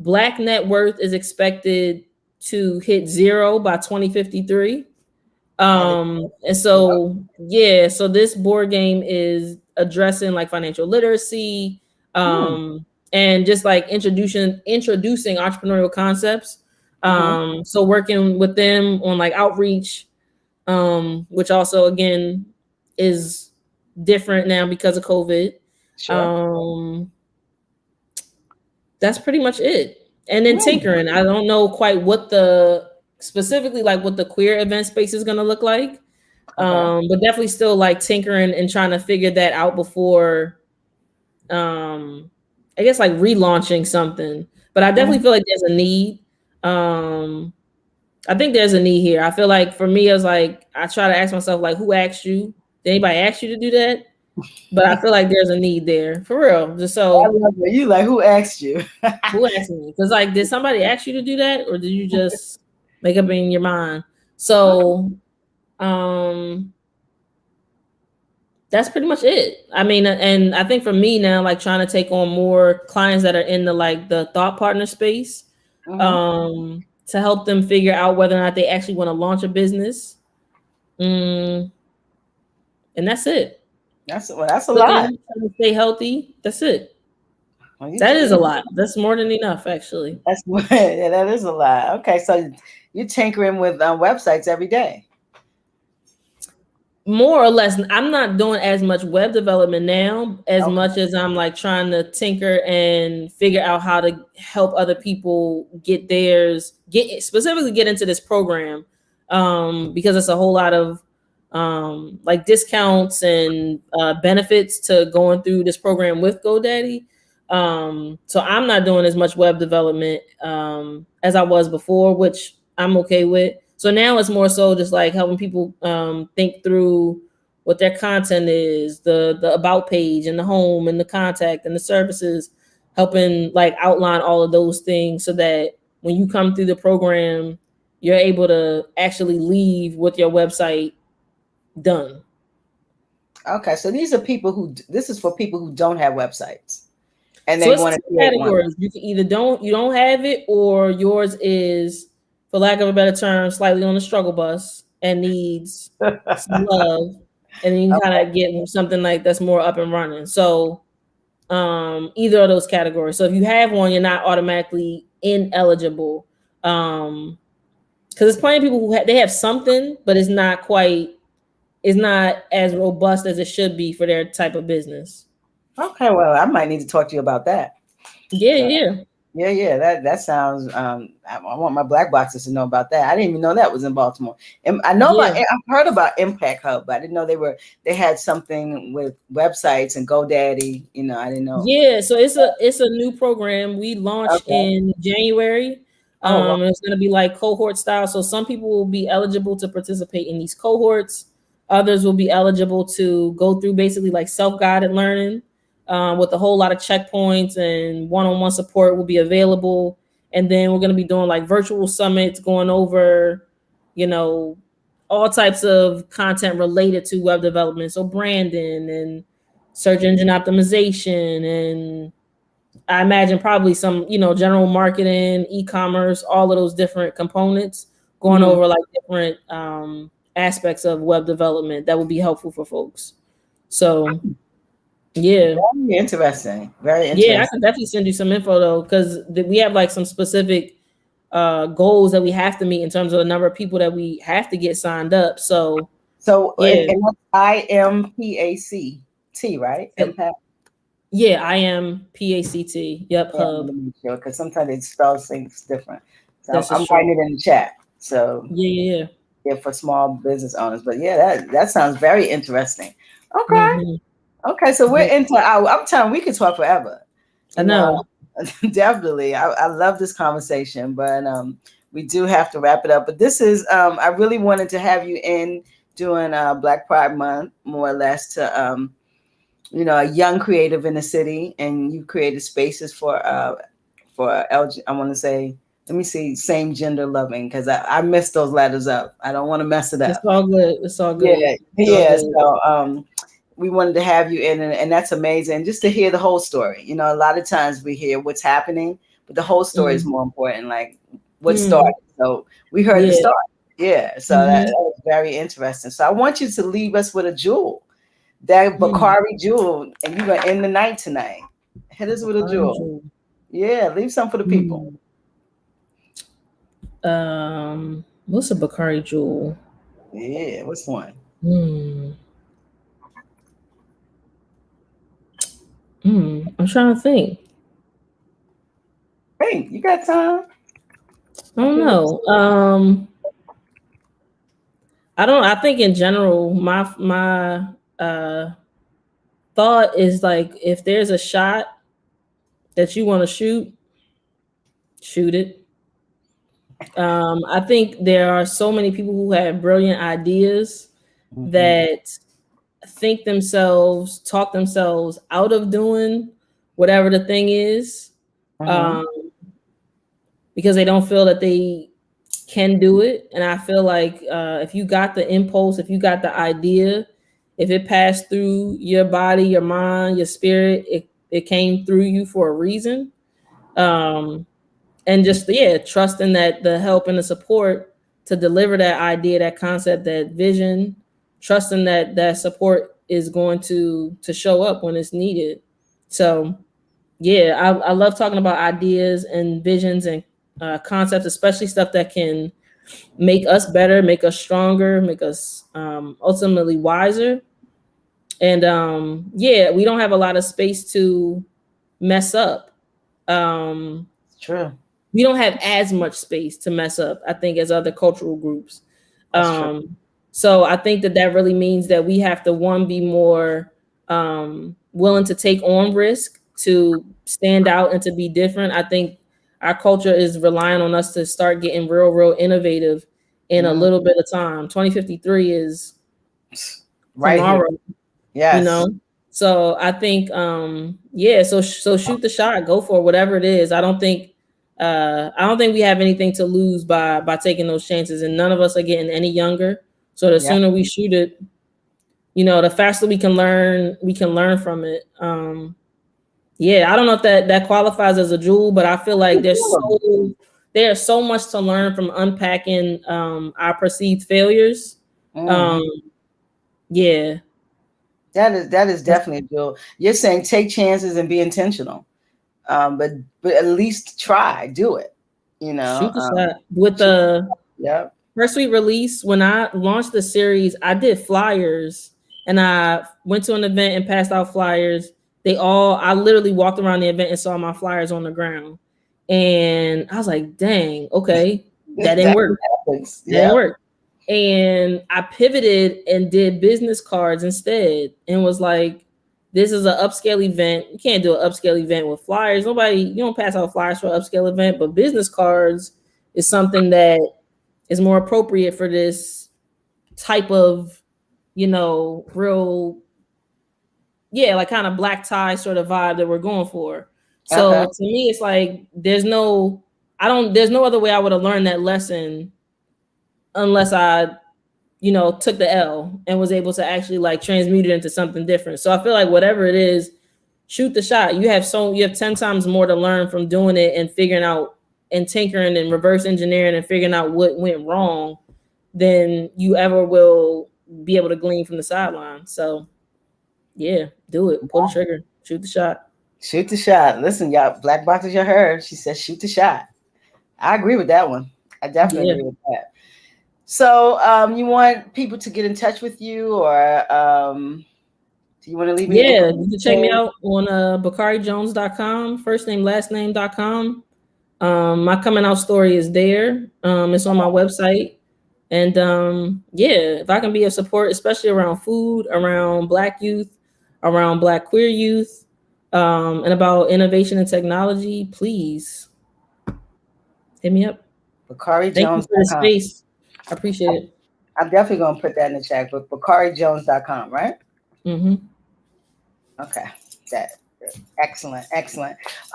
Black net worth is expected to hit zero by 2053. That is. And Yep. so yeah, so this board game is addressing like financial literacy, Hmm. and just like introducing entrepreneurial concepts. Mm-hmm. So working with them on like outreach, which also again is different now because of COVID. Sure. Um, that's pretty much it. And then Hmm. tinkering. I don't know quite what the specifically like what the queer event space is gonna look like. Okay. But definitely still like tinkering and trying to figure that out before I guess like relaunching something. But I definitely Hmm. feel like there's a need. Um I think there's a need here. I feel like for me, I was like, I try to ask myself, like, who asked you? Did anybody ask you to do that? But I feel like there's a need there for real. Just I so love it. You like who asked you? who asked me? Because like, did somebody ask you to do that, or did you just make up in your mind? Okay. So, um, That's pretty much it. I mean, and I think for me now, like trying to take on more clients that are in the like the thought partner space, Mm-hmm. to help them figure out whether or not they actually want to launch a business. Mm, and that's it. That's a lot. Cooking, trying to stay healthy. That's it. Well, That is a lot. That's more than enough, actually. that's yeah, that is a lot. Okay, so you're tinkering with websites every day. More or less, I'm not doing as much web development now as Okay. much as I'm like trying to tinker and figure out how to help other people get theirs, get into this program, because it's a whole lot of like discounts and benefits to going through this program with GoDaddy. So I'm not doing as much web development as I was before, which I'm okay with. So now it's more so just like helping people think through what their content is, the about page and the home and the contact and the services, helping like outline all of those things so that when you come through the program, you're able to actually leave with your website done. Okay, so these are people who this is for people who don't have websites and So they it's want to two create one. categories. You can either don't have it, or yours is, for lack of a better term, slightly on the struggle bus and needs some love, and then you kind of get something like that's more up and running. So either of those categories. So if you have one, you're not automatically ineligible. Because there's plenty of people who they have something, but it's not as robust as it should be for their type of business. Okay, well, I might need to talk to you about that. Yeah, So, yeah. yeah, that sounds. I want my black boxes to know about that. I didn't even know that was in Baltimore. And I know about. Yeah. I've heard about Impact Hub, but I didn't know they had something with websites and GoDaddy. You know, I didn't know. Yeah, so it's a new program we launched Okay. in January. Oh, wow. It's going to be like cohort style. So some people will be eligible to participate in these cohorts. Others will be eligible to go through basically like self-guided learning, with a whole lot of checkpoints, and one-on-one support will be available. And then we're going to be doing like virtual summits, going over, you know, all types of content related to web development. So branding and search engine optimization, and I imagine probably some, general marketing, e-commerce, all of those different components, going Mhm. over like different aspects of web development that would be helpful for folks. So yeah. Very interesting. Very Yeah, I interesting. could definitely send you some info though, because we have like some specific goals that we have to meet in terms of the number of people that we have to get signed up. So So, yeah. and that's IMPACT, right? Impact. Yeah, I am PACT. Yep, Yeah, I hub. want to make sure because sometimes they spell things different. So This is I'm true. writing it in the chat. So Yeah, yeah, yeah, for small business owners. But yeah, that sounds very interesting. yeah. Okay. Okay. So we're Yeah, into our. I'm telling we could talk forever. I You know, know. definitely. I love this conversation, but we do have to wrap it up. But this is I really wanted to have you in during Black Pride Month, more or less, to a young creative in the city, and you created spaces for LG. I want to say, let me see, same gender loving, because I messed those letters up. I don't want to mess it It's up. all good. It's all Yeah, good. It's all yeah. good. So we wanted to have you in, and that's amazing. Just to hear the whole story. You know, a lot of times we hear what's happening, but the whole story is Mm. more important. Like what Mm. started. So we heard the Yeah. story. Yeah. So that Mm-hmm. was very interesting. So I want you to leave us with a jewel, that Mm. BaKari jewel, and you're gonna end the night tonight. Hit us with a BaKari jewel. Jones. Yeah, leave some for the people. Mm. What's a BaKari Jewel? Yeah, what's one? Mm. I'm trying to think. Hey, you got time? I I don't feel like know. I think in general, my thought is like, if there's a shot that you want to shoot it. I think there are so many people who have brilliant ideas Mhm, that talk themselves out of doing whatever the thing is, mhm, um, because they don't feel that they can do it. And I feel like if you got the impulse, if you got the idea, if it passed through your body, your mind, your spirit, it came through you for a reason. And just, trusting that the help and the support to deliver that idea, that concept, that vision, trusting that that support is going to show up when it's needed. So I love talking about ideas and visions and concepts, especially stuff that can make us better, make us stronger, make us ultimately wiser. And we don't have a lot of space to mess up. It's true. We don't have as much space to mess up, I think, as other cultural groups. That's true. So I think that really means that we have to, one, be more willing to take on risk, to stand out and to be different. I think our culture is relying on us to start getting real innovative in a little bit of time. 2053 is right tomorrow, here. Yes. You know? So I think, so shoot the shot, go for it, whatever it is. I don't think we have anything to lose by taking those chances, and none of us are getting any younger. So the sooner we shoot it, the faster we can learn from it. I don't know if that qualifies as a jewel, but I feel like there's so much to learn from unpacking our perceived failures. That is definitely a jewel. You're saying take chances and be intentional. But at least try, do it. Shoot the shot. With the first week release, when I launched the series, I did flyers and I went to an event and passed out flyers. I literally walked around the event and saw my flyers on the ground. And I was like, dang, okay, that didn't work. That didn't work. And I pivoted and did business cards instead and was like, this is an upscale event. You can't do an upscale event with flyers. You don't pass out flyers for an upscale event, but business cards is something that is more appropriate for this type of, real, like kind of black tie sort of vibe that we're going for. So to me, it's like, there's no other way I would have learned that lesson unless I took the L and was able to actually like transmute it into something different. So I feel like whatever it is, shoot the shot. You have 10 times more to learn from doing it and figuring out and tinkering and reverse engineering and figuring out what went wrong than you ever will be able to glean from the sideline. So do it. Pull the trigger. Shoot the shot. Shoot the shot. Listen, y'all, Black Boxers, you heard. She said shoot the shot. I agree with that one. I definitely agree with that. So you want people to get in touch with you, or do you want to leave me? Yeah, you can check me out on BaKariJones.com, first name, last name.com. My coming out story is there. It's on my website. And if I can be of support, especially around food, around Black youth, around Black queer youth, and about innovation and technology, please hit me up. BaKari Jones. Thank you for the space. I appreciate it. I'm definitely going to put that in the chat, but BaKariJones.com, right? Mm-hmm. Okay. Excellent.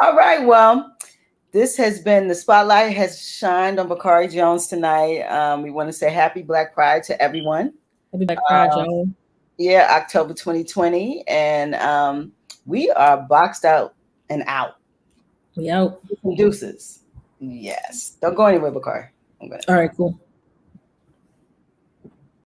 All right. Well, this has been the spotlight has shined on BaKari Jones tonight. We want to say happy Black Pride to everyone. Happy Black Pride, y'all. Yeah, October 2020. And we are boxed out and out. We out. Deuces. Yes. Don't go anywhere, BaKari. All right, cool.